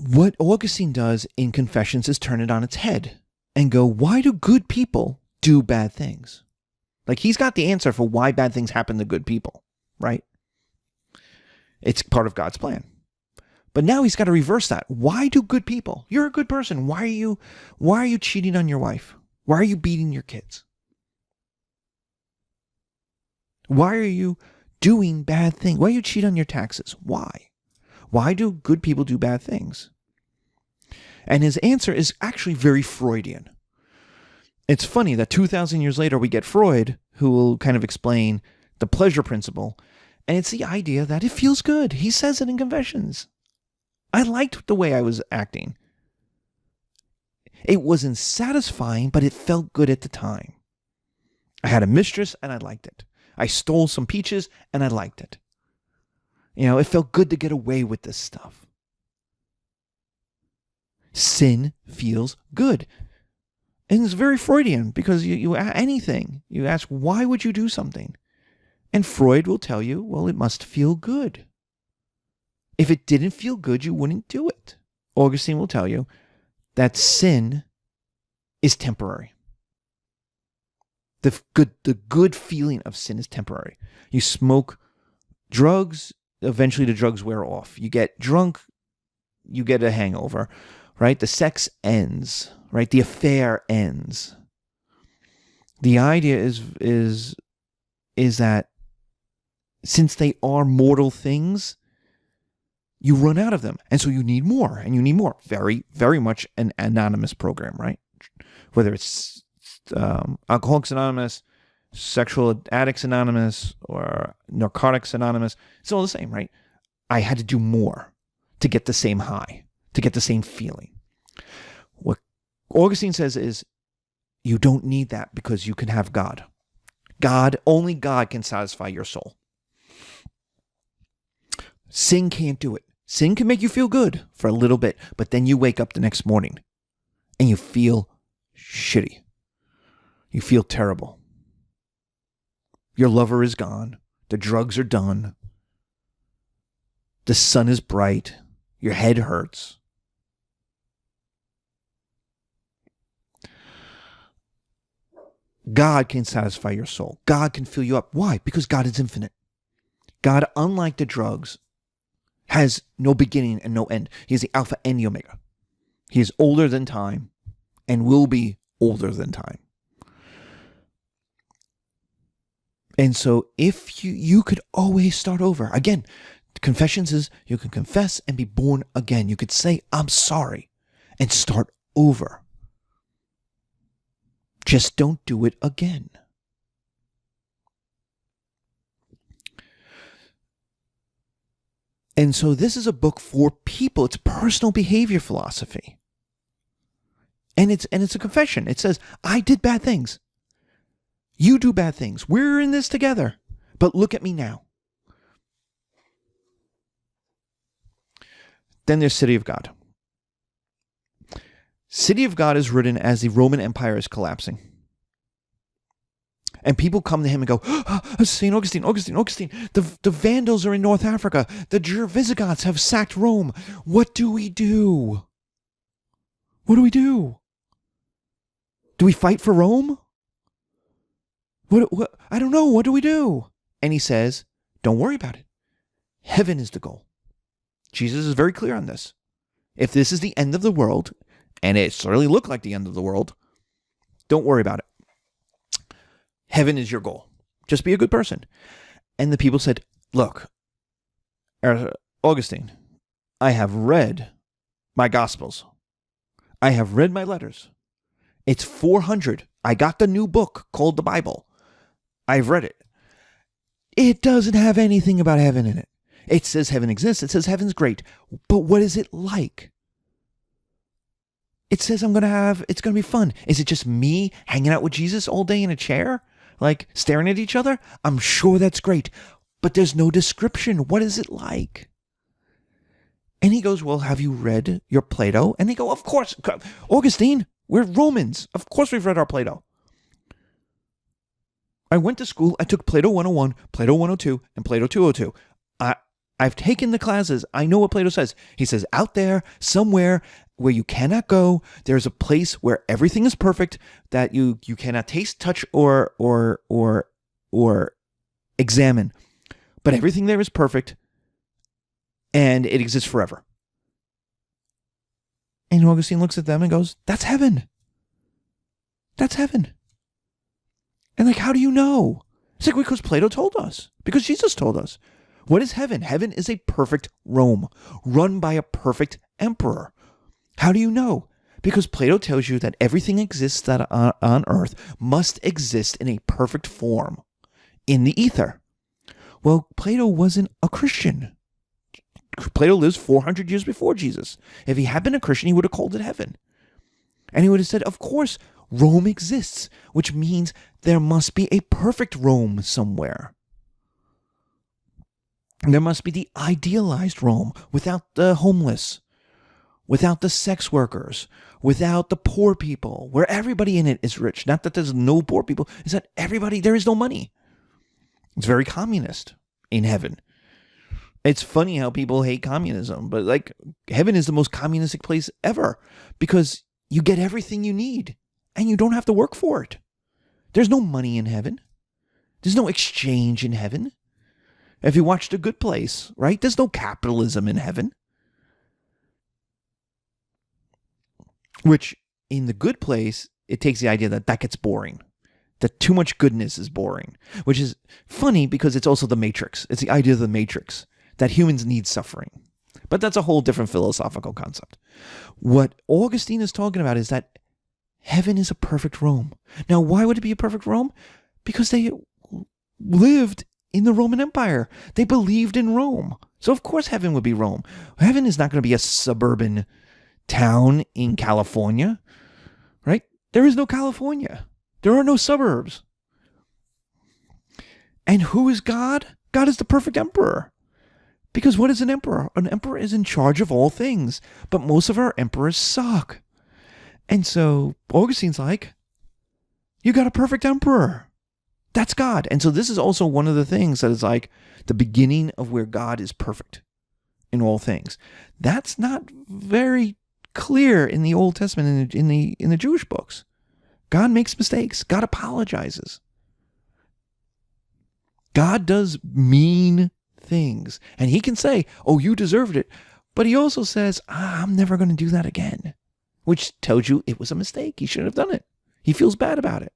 Speaker 1: What Augustine does in Confessions is turn it on its head and go, why do good people do bad things? Like, he's got the answer for why bad things happen to good people, right? It's part of God's plan. But now he's got to reverse that. Why do good people? You're a good person. Why are you cheating on your wife? Why are you beating your kids? Why are you doing bad things? Why are you cheating on your taxes? Why? Why do good people do bad things? And his answer is actually very Freudian. It's funny that 2,000 years later we get Freud, who will kind of explain the pleasure principle, and it's the idea that it feels good. He says it in Confessions. I liked the way I was acting. It wasn't satisfying, but it felt good at the time. I had a mistress, and I liked it. I stole some peaches, and I liked it. It felt good to get away with this stuff. Sin feels good. And it's very Freudian, because you ask, why would you do something? And Freud will tell you, well, it must feel good. If it didn't feel good, you wouldn't do it. Augustine will tell you that sin is temporary. The good feeling of sin is temporary. You smoke drugs, eventually the drugs wear off. You get drunk, you get a hangover, right? The sex ends, right? The affair ends. The idea is that since they are mortal things, you run out of them. And so you need more, and you need more. Very, very much an anonymous program, right? Whether it's Alcoholics Anonymous, Sexual Addicts Anonymous, or Narcotics Anonymous, it's all the same, right? I had to do more to get the same high, to get the same feeling. What Augustine says is, you don't need that because you can have God. Only God can satisfy your soul. Sin can't do it. Sin can make you feel good for a little bit, but then you wake up the next morning and you feel shitty. You feel terrible. Your lover is gone. The drugs are done. The sun is bright. Your head hurts. God can satisfy your soul. God can fill you up. Why? Because God is infinite. God, unlike the drugs, has no beginning and no end. He is the Alpha and the Omega. He is older than time and will be older than time. And so if you could always start over. Again, Confessions is you can confess and be born again. You could say, I'm sorry, and start over. Just don't do it again. And so this is a book for people. It's personal behavior philosophy. And it's a confession. It says, I did bad things. You do bad things. We're in this together. But look at me now. Then there's City of God. City of God is written as the Roman Empire is collapsing. And people come to him and go, St. Augustine, the Vandals are in North Africa. The Visigoths have sacked Rome. What do we do? What do we do? Do we fight for Rome? What? I don't know. What do we do? And he says, don't worry about it. Heaven is the goal. Jesus is very clear on this. If this is the end of the world, and it certainly looked like the end of the world, don't worry about it. Heaven is your goal. Just be a good person. And the people said, look, Augustine, I have read my Gospels. I have read my letters. It's 400. I got the new book called the Bible. I've read it. It doesn't have anything about heaven in it. It says heaven exists. It says heaven's great. But what is it like? It says it's going to be fun. Is it just me hanging out with Jesus all day in a chair? Like staring at each other? I'm sure that's great. But there's no description. What is it like? And he goes, well, have you read your Plato? And they go, of course. Augustine, we're Romans. Of course we've read our Plato. I went to school. I took Plato 101, Plato 102, and Plato 202. I've taken the classes. I know what Plato says. He says, out there, somewhere where you cannot go, there's a place where everything is perfect, that you cannot taste, touch, or examine. But everything there is perfect, and it exists forever. And Augustine looks at them and goes, that's heaven. That's heaven. And like, how do you know? It's like, because Plato told us. Because Jesus told us. What is heaven? Heaven is a perfect Rome, run by a perfect emperor. How do you know? Because Plato tells you that everything exists that on earth must exist in a perfect form in the ether. Well, Plato wasn't a Christian. Plato lives 400 years before Jesus. If he had been a Christian, he would have called it heaven. And he would have said, of course, Rome exists, which means there must be a perfect Rome somewhere. There must be the idealized Rome without the homeless, without the sex workers, without the poor people, where everybody in it is rich. Not that there's no poor people, it's that there is no money. It's very communist in heaven. It's funny how people hate communism, but like heaven is the most communistic place ever because you get everything you need and you don't have to work for it. There's no money in heaven. There's no exchange in heaven. If you watch The Good Place, right? There's no capitalism in heaven. Which, in The Good Place, it takes the idea that gets boring. That too much goodness is boring. Which is funny because it's also the Matrix. It's the idea of the Matrix. That humans need suffering. But that's a whole different philosophical concept. What Augustine is talking about is that heaven is a perfect Rome. Now, why would it be a perfect Rome? Because they lived in the Roman Empire. They believed in Rome. So of course heaven would be Rome. Heaven is not going to be a suburban town in California, right? There is no California. There are no suburbs. And who is God? God is the perfect emperor. Because what is an emperor? An emperor is in charge of all things. But most of our emperors suck. And so Augustine's like, you got a perfect emperor. That's God. And so this is also one of the things that is like the beginning of where God is perfect in all things. That's not very clear in the Old Testament, in the Jewish books. God makes mistakes. God apologizes. God does mean things. And he can say, oh, you deserved it. But he also says, I'm never going to do that again. Which tells you it was a mistake. He shouldn't have done it. He feels bad about it.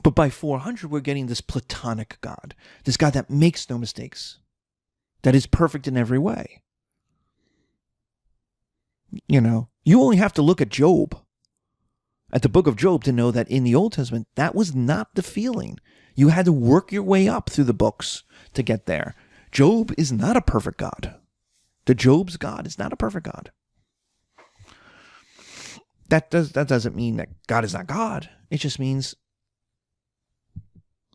Speaker 1: But by 400, we're getting this Platonic God. This God that makes no mistakes. That is perfect in every way. You know, you only have to look at Job. At the book of Job to know that in the Old Testament, that was not the feeling. You had to work your way up through the books to get there. Job is not a perfect God. The Job's God is not a perfect God. That doesn't mean that God is not God. It just means,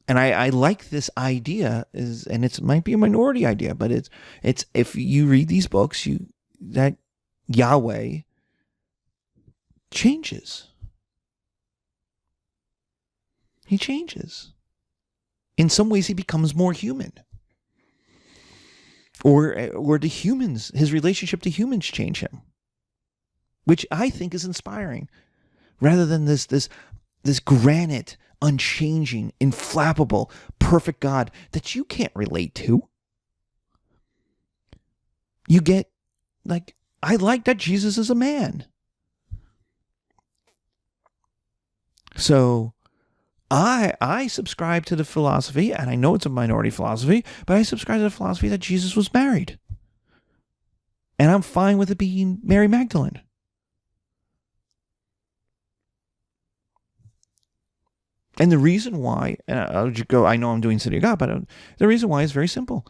Speaker 1: and I like this idea, and it might be a minority idea, but it's if you read these books, that Yahweh changes. He changes. In some ways, he becomes more human. Or the humans, his relationship to humans change him. Which I think is inspiring. Rather than this granite, unchanging, inflappable, perfect God that you can't relate to. You get, like, I like that Jesus is a man. So I subscribe to the philosophy, and I know it's a minority philosophy, but I subscribe to the philosophy that Jesus was married. And I'm fine with it being Mary Magdalene. And the reason why, and I'll just go, I know I'm doing City of God, but the reason why is very simple.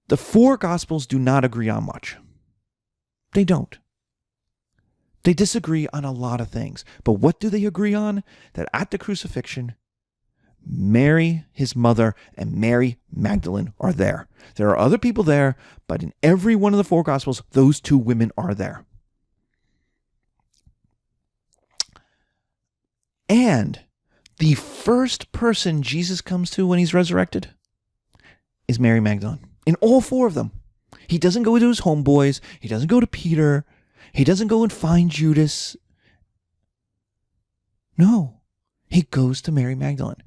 Speaker 1: The four Gospels do not agree on much. They don't. They disagree on a lot of things. But what do they agree on? That at the crucifixion, Mary, his mother, and Mary Magdalene are there. There are other people there, but in every one of the four Gospels, those two women are there. And the first person Jesus comes to when he's resurrected is Mary Magdalene. In all four of them. He doesn't go to his homeboys. He doesn't go to Peter. He doesn't go and find Judas. No. He goes to Mary Magdalene.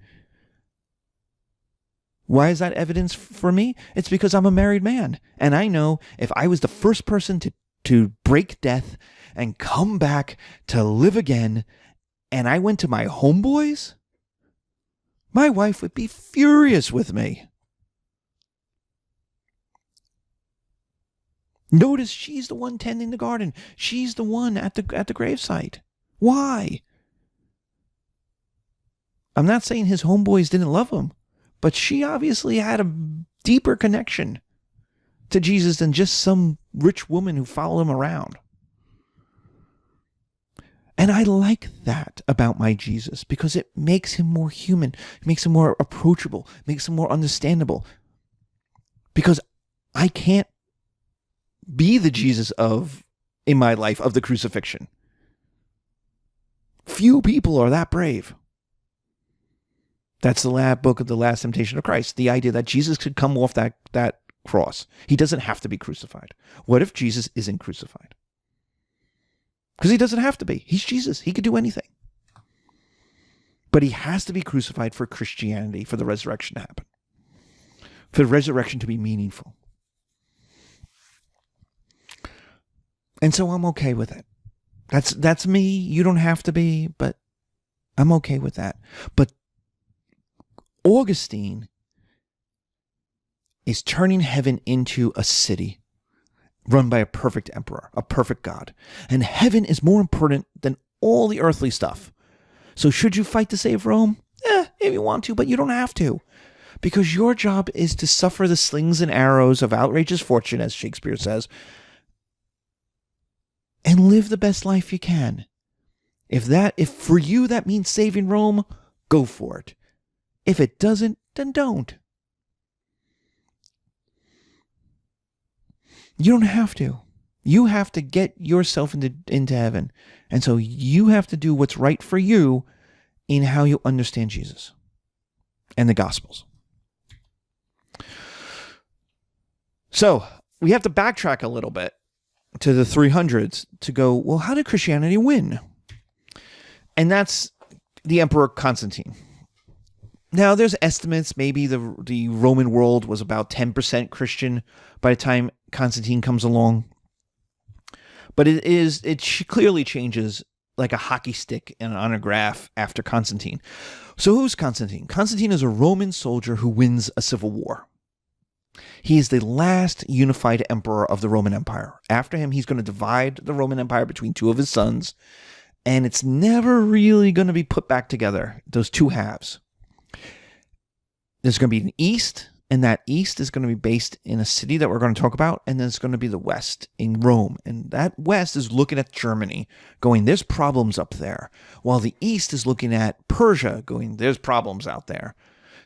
Speaker 1: Why is that evidence for me? It's because I'm a married man. And I know if I was the first person to break death and come back to live again, and I went to my homeboys, My wife would be furious with me. Notice she's the one tending the garden. She's the one at the gravesite. Why? I'm not saying his homeboys didn't love him, but she obviously had a deeper connection to Jesus than just some rich woman who followed him around. And I like that about my Jesus because it makes him more human, it makes him more approachable, makes him more understandable. Because I can't be the Jesus in my life of the crucifixion. Few people are that brave. That's the book of The Last Temptation of Christ. The idea that Jesus could come off that cross. He doesn't have to be crucified. What if Jesus isn't crucified? Because he doesn't have to be. He's Jesus. He could do anything. But he has to be crucified for Christianity, for the resurrection to happen. For the resurrection to be meaningful. And so I'm okay with it. That's me. You don't have to be, but I'm okay with that. But Augustine is turning heaven into a city run by a perfect emperor, a perfect God. And heaven is more important than all the earthly stuff. So should you fight to save Rome? If you want to, but you don't have to. Because your job is to suffer the slings and arrows of outrageous fortune, as Shakespeare says, and live the best life you can. If for you that means saving Rome, go for it. If it doesn't, then don't. You don't have to. You have to get yourself into heaven. And so you have to do what's right for you in how you understand Jesus and the Gospels. So we have to backtrack a little bit to the 300s to go, well, how did Christianity win? And that's the Emperor Constantine. Now, there's estimates, maybe the Roman world was about 10% Christian by the time Constantine comes along. But it clearly changes like a hockey stick on a graph after Constantine. So who's Constantine? Constantine is a Roman soldier who wins a civil war. He is the last unified emperor of the Roman Empire. After him, he's going to divide the Roman Empire between two of his sons, and it's never really going to be put back together, those two halves. There's going to be an east, and that east is going to be based in a city that we're going to talk about, and then it's going to be the west in Rome. And that west is looking at Germany, going, there's problems up there, while the east is looking at Persia, going, there's problems out there.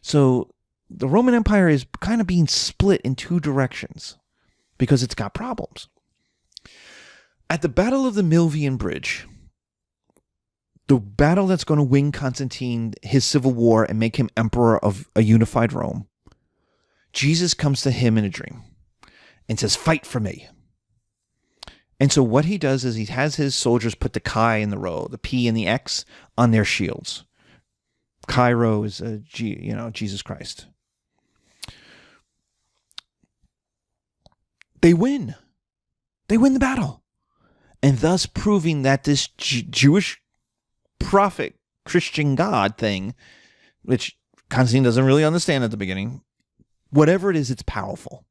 Speaker 1: So the Roman Empire is kind of being split in two directions because it's got problems. At the Battle of the Milvian Bridge, the battle that's going to win Constantine his civil war and make him emperor of a unified Rome, Jesus comes to him in a dream and says, fight for me. And so what he does is he has his soldiers put the chi in the row, the P and the X, on their shields. Chi-rho is Jesus Christ. They win. They win the battle. And thus proving that this Jewish prophet Christian God thing, which Constantine doesn't really understand at the beginning, whatever it is, it's powerful.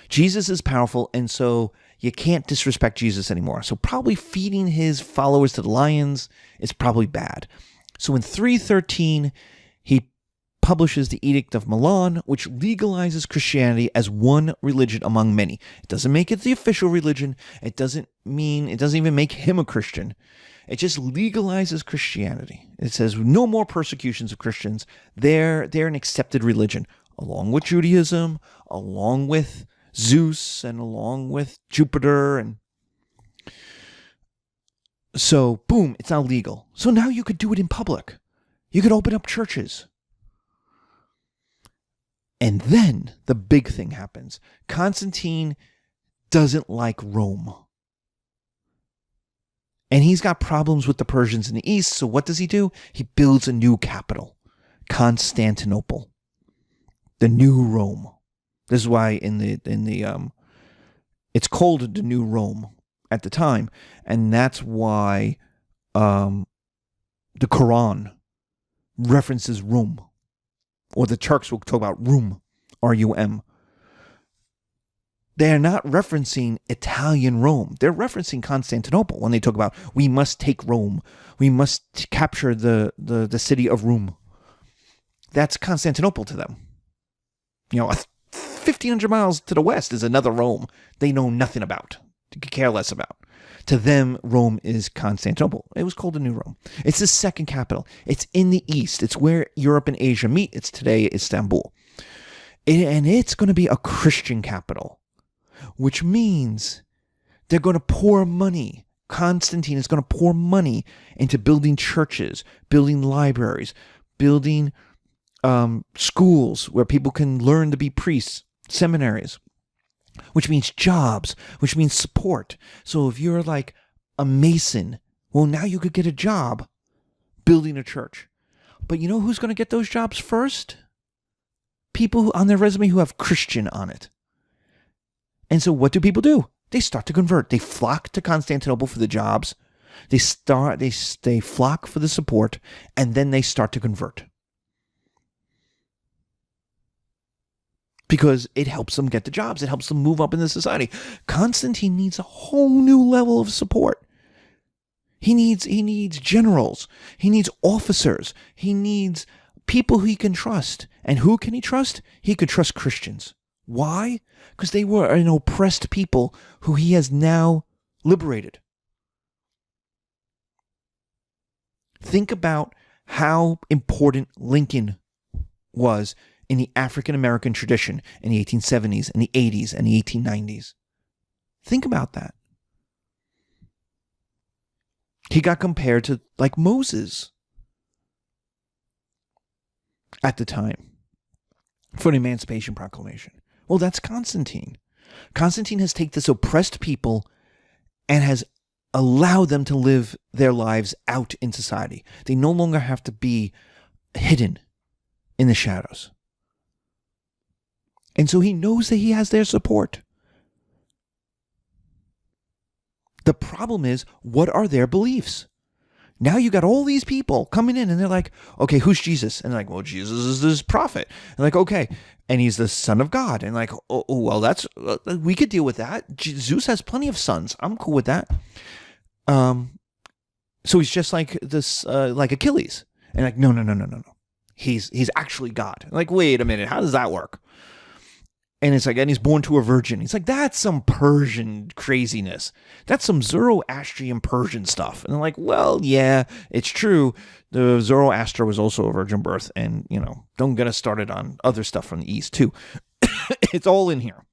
Speaker 1: Jesus is powerful, and so you can't disrespect Jesus anymore. So probably feeding his followers to the lions is probably bad. So in 313, he publishes the Edict of Milan, which legalizes Christianity as one religion among many. It doesn't make it the official religion. It doesn't even make him a Christian. It just legalizes Christianity. It says no more persecutions of Christians. They're an accepted religion, along with Judaism, along with Zeus, and along with Jupiter. And so, boom, it's now legal. So now you could do it in public. You could open up churches. And then the big thing happens. Constantine doesn't like Rome. And he's got problems with the Persians in the east, so what does he do? He builds a new capital, Constantinople, the new Rome. This is why it's called the New Rome at the time, and that's why the Quran references Rome. or the Turks will talk about Rum, R-U-M. They're not referencing Italian Rome. They're referencing Constantinople when they talk about, we must take Rome. We must capture the city of Rum. That's Constantinople to them. 1,500 miles to the west is another Rome they know nothing about, they could care less about. To them, Rome is Constantinople. It was called the New Rome. It's the second capital. It's in the east. It's where Europe and Asia meet. It's today Istanbul. And it's going to be a Christian capital, which means they're going to pour money. Constantine is going to pour money into building churches, building libraries, building schools where people can learn to be priests, seminaries, which means jobs, which means support. So if you're like a mason, well, now you could get a job building a church. But you know who's going to get those jobs first? People on their resume who have Christian on it. And so what do people do? They start to convert. They flock to Constantinople for the jobs. They flock for the support, and then they start to convert. Because it helps them get the jobs. It helps them move up in the society. Constantine needs a whole new level of support. He needs generals. He needs officers. He needs people who he can trust. And who can he trust? He could trust Christians. Why? Because they were an oppressed people who he has now liberated. Think about how important Lincoln was in the African American tradition in the 1870s and the 80s and the 1890s. Think about that. He got compared to like Moses at the time for the Emancipation Proclamation. Well, that's Constantine. Constantine has taken this oppressed people and has allowed them to live their lives out in society. They no longer have to be hidden in the shadows. And so he knows that he has their support. The problem is, what are their beliefs? Now you got all these people coming in and they're like, okay, who's Jesus? And they're like, well, Jesus is this prophet. And like, okay, and he's the son of God. And like, oh well, that's, we could deal with that. Zeus has plenty of sons. I'm cool with that. So he's just like this, like Achilles. And like, no. He's actually God. Like, wait a minute, how does that work? And it's like, and he's born to a virgin. He's like, that's some Persian craziness. That's some Zoroastrian Persian stuff. And they're like, well, yeah, it's true. The Zoroaster was also a virgin birth. And, don't get us started on other stuff from the East, too. It's all in here.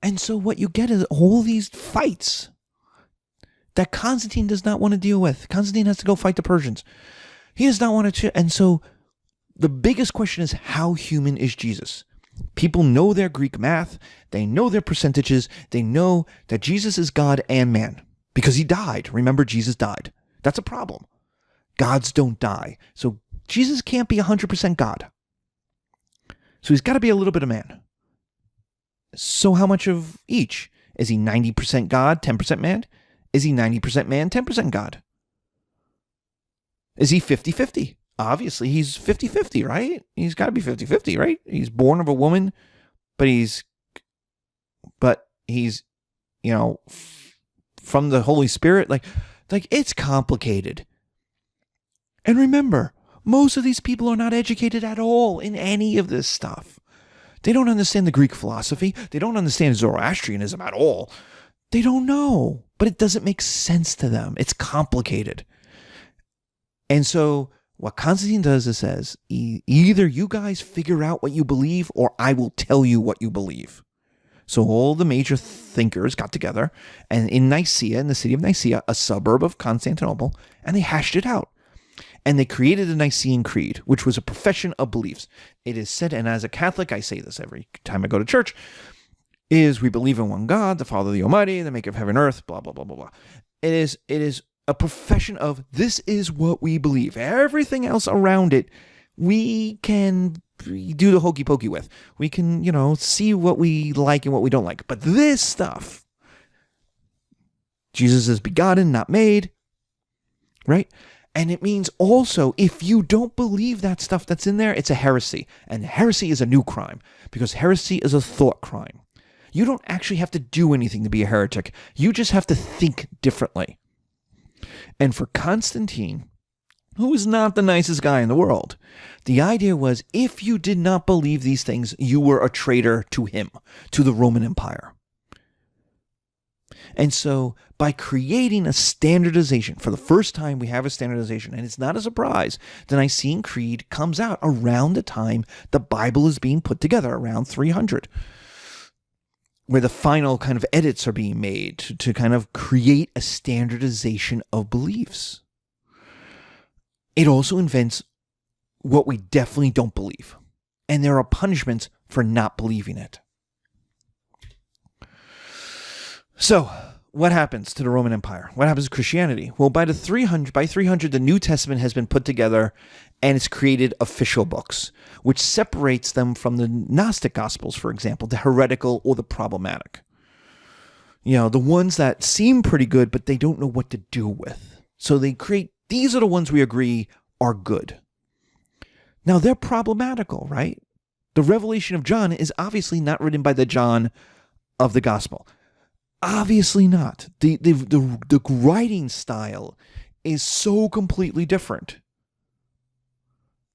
Speaker 1: And so what you get is all these fights that Constantine does not want to deal with. Constantine has to go fight the Persians. He does not want to. And so the biggest question is, how human is Jesus? People know their Greek math. They know their percentages. They know that Jesus is God and man because he died. Remember, Jesus died. That's a problem. Gods don't die. So Jesus can't be 100% God. So he's got to be a little bit of man. So how much of each? Is he 90% God, 10% man? Is he 90% man, 10% God? Is he 50-50? Obviously, he's 50-50, right? He's got to be 50-50, right? He's born of a woman, but he's from the Holy Spirit. Like it's complicated. And remember, most of these people are not educated at all in any of this stuff. They don't understand the Greek philosophy. They don't understand Zoroastrianism at all. They don't know, but it doesn't make sense to them. It's complicated. And so what Constantine does is says, either you guys figure out what you believe or I will tell you what you believe. So all the major thinkers got together and in Nicaea, in the city of Nicaea, a suburb of Constantinople, and they hashed it out. And they created the Nicene Creed, which was a profession of beliefs. It is said, and as a Catholic, I say this every time I go to church, is we believe in one God, the Father, the Almighty, the maker of heaven and earth, blah, blah, blah, blah, blah. It is a profession of this is what we believe. Everything else around it, we can do the hokey pokey with. We can, see what we like and what we don't like. But this stuff, Jesus is begotten, not made, right? And it means also, if you don't believe that stuff that's in there, it's a heresy. And heresy is a new crime, because heresy is a thought crime. You don't actually have to do anything to be a heretic. You just have to think differently. And for Constantine, who was not the nicest guy in the world, the idea was, if you did not believe these things, you were a traitor to him, to the Roman Empire. And so by creating a standardization, for the first time we have a standardization, and it's not a surprise, the Nicene Creed comes out around the time the Bible is being put together, around 300, where the final kind of edits are being made to kind of create a standardization of beliefs. It also invents what we definitely don't believe, and there are punishments for not believing it. So, what happens to the Roman Empire? What happens to Christianity? Well, by 300, the New Testament has been put together, and it's created official books, which separates them from the Gnostic Gospels, for example, the heretical or the problematic. You know, the ones that seem pretty good, but they don't know what to do with. So they create, these are the ones we agree are good. Now, they're problematical, right? The Revelation of John is obviously not written by the John of the Gospel. Obviously not. The writing style is so completely different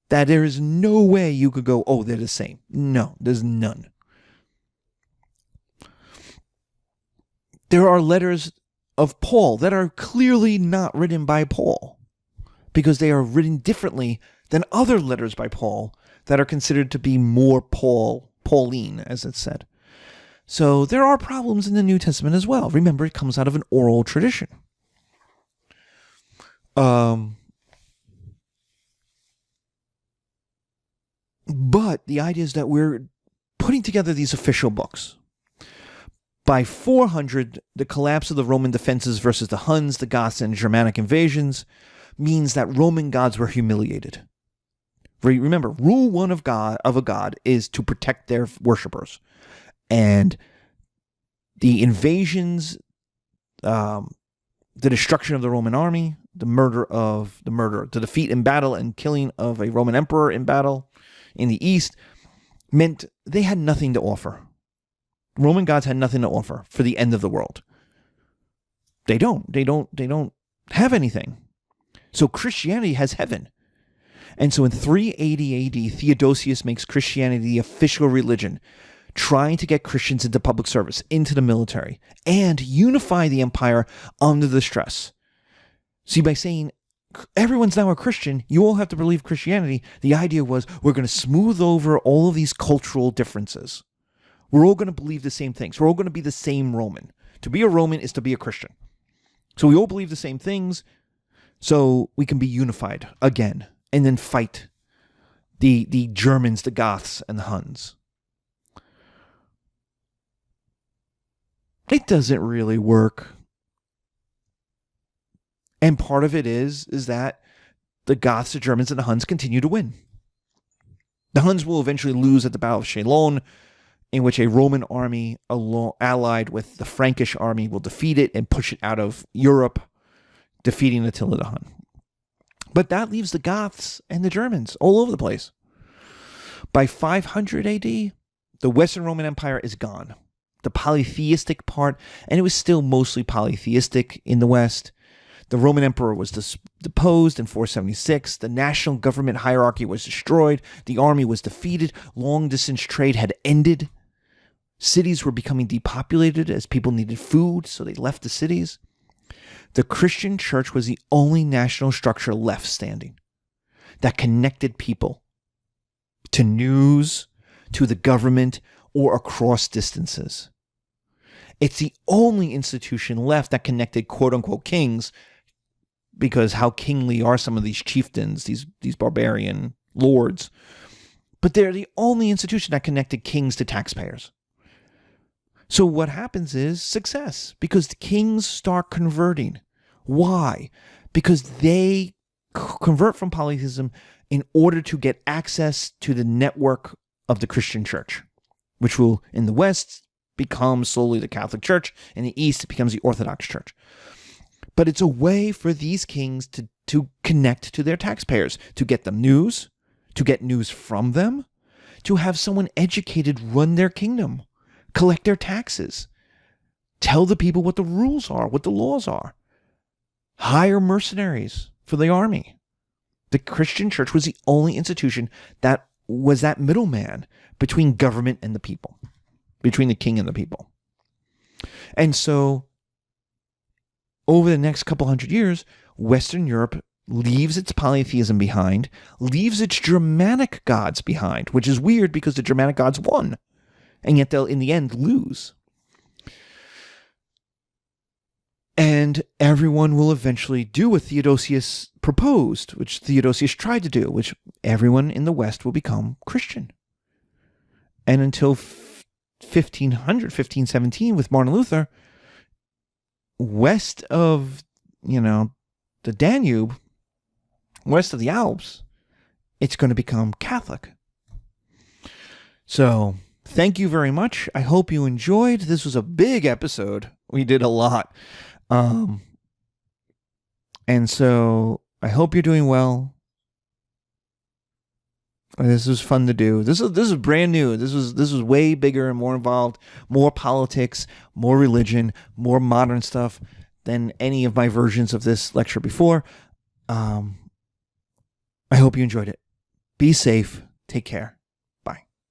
Speaker 1: that there is no way you could go, oh, they're the same. No, there's none. There are letters of Paul that are clearly not written by Paul, because they are written differently than other letters by Paul that are considered to be more Pauline, as it's said. So there are problems in the New Testament as well. Remember, it comes out of an oral tradition. But the idea is that we're putting together these official books. By 400, the collapse of the Roman defenses versus the Huns, the Goths, and Germanic invasions means that Roman gods were humiliated. Remember, rule one of a god is to protect their worshippers. And the invasions, the destruction of the Roman army, the defeat in battle and killing of a Roman emperor in battle in the East meant they had nothing to offer. Roman gods had nothing to offer for the end of the world. They don't have anything. So Christianity has heaven. And so in 380 AD, Theodosius makes Christianity the official religion, trying to get Christians into public service, into the military, and unify the empire under the stress. See, by saying everyone's now a Christian, you all have to believe Christianity, the idea was we're going to smooth over all of these cultural differences. We're all going to believe the same things. We're all going to be the same Roman. To be a Roman is to be a Christian. So we all believe the same things, so we can be unified again, and then fight the Germans, the Goths, and the Huns. It doesn't really work. And part of it is that the Goths, the Germans, and the Huns continue to win. The Huns will eventually lose at the Battle of Chalon, in which a Roman army allied with the Frankish army will defeat it and push it out of Europe, defeating Attila the Hun. But that leaves the Goths and the Germans all over the place. By 500 AD, the Western Roman Empire is gone. The polytheistic part, and it was still mostly polytheistic in the West. The Roman emperor was deposed in 476. The national government hierarchy was destroyed. The army was defeated. Long-distance trade had ended. Cities were becoming depopulated as people needed food, so they left the cities. The Christian church was the only national structure left standing that connected people to news, to the government, or across distances. It's the only institution left that connected quote-unquote kings, because how kingly are some of these chieftains, these barbarian lords? But they're the only institution that connected kings to taxpayers. So what happens is success, because the kings start converting. Why? Because they convert from polytheism in order to get access to the network of the Christian church, which will, in the West, become slowly the Catholic Church. In the East, it becomes the Orthodox Church. But it's a way for these kings to to connect to their taxpayers, to get them news, to get news from them, to have someone educated run their kingdom, collect their taxes, tell the people what the rules are, what the laws are, hire mercenaries for the army. The Christian church was the only institution that was that middleman between government and the people, between the king and the people. And so, over the next couple hundred years, Western Europe leaves its polytheism behind, leaves its Germanic gods behind, which is weird because the Germanic gods won, and yet they'll in the end lose. And everyone will eventually do what Theodosius proposed, which Theodosius tried to do, which everyone in the West will become Christian. And until 1517 with Martin Luther, west of, the Danube, west of the Alps, it's going to become Catholic. So, thank you very much. I hope you enjoyed. This was a big episode. We did a lot. And so I hope you're doing well. This was fun to do. This is brand new. This was way bigger and more involved, more politics, more religion, more modern stuff than any of my versions of this lecture before. I hope you enjoyed it. Be safe. Take care.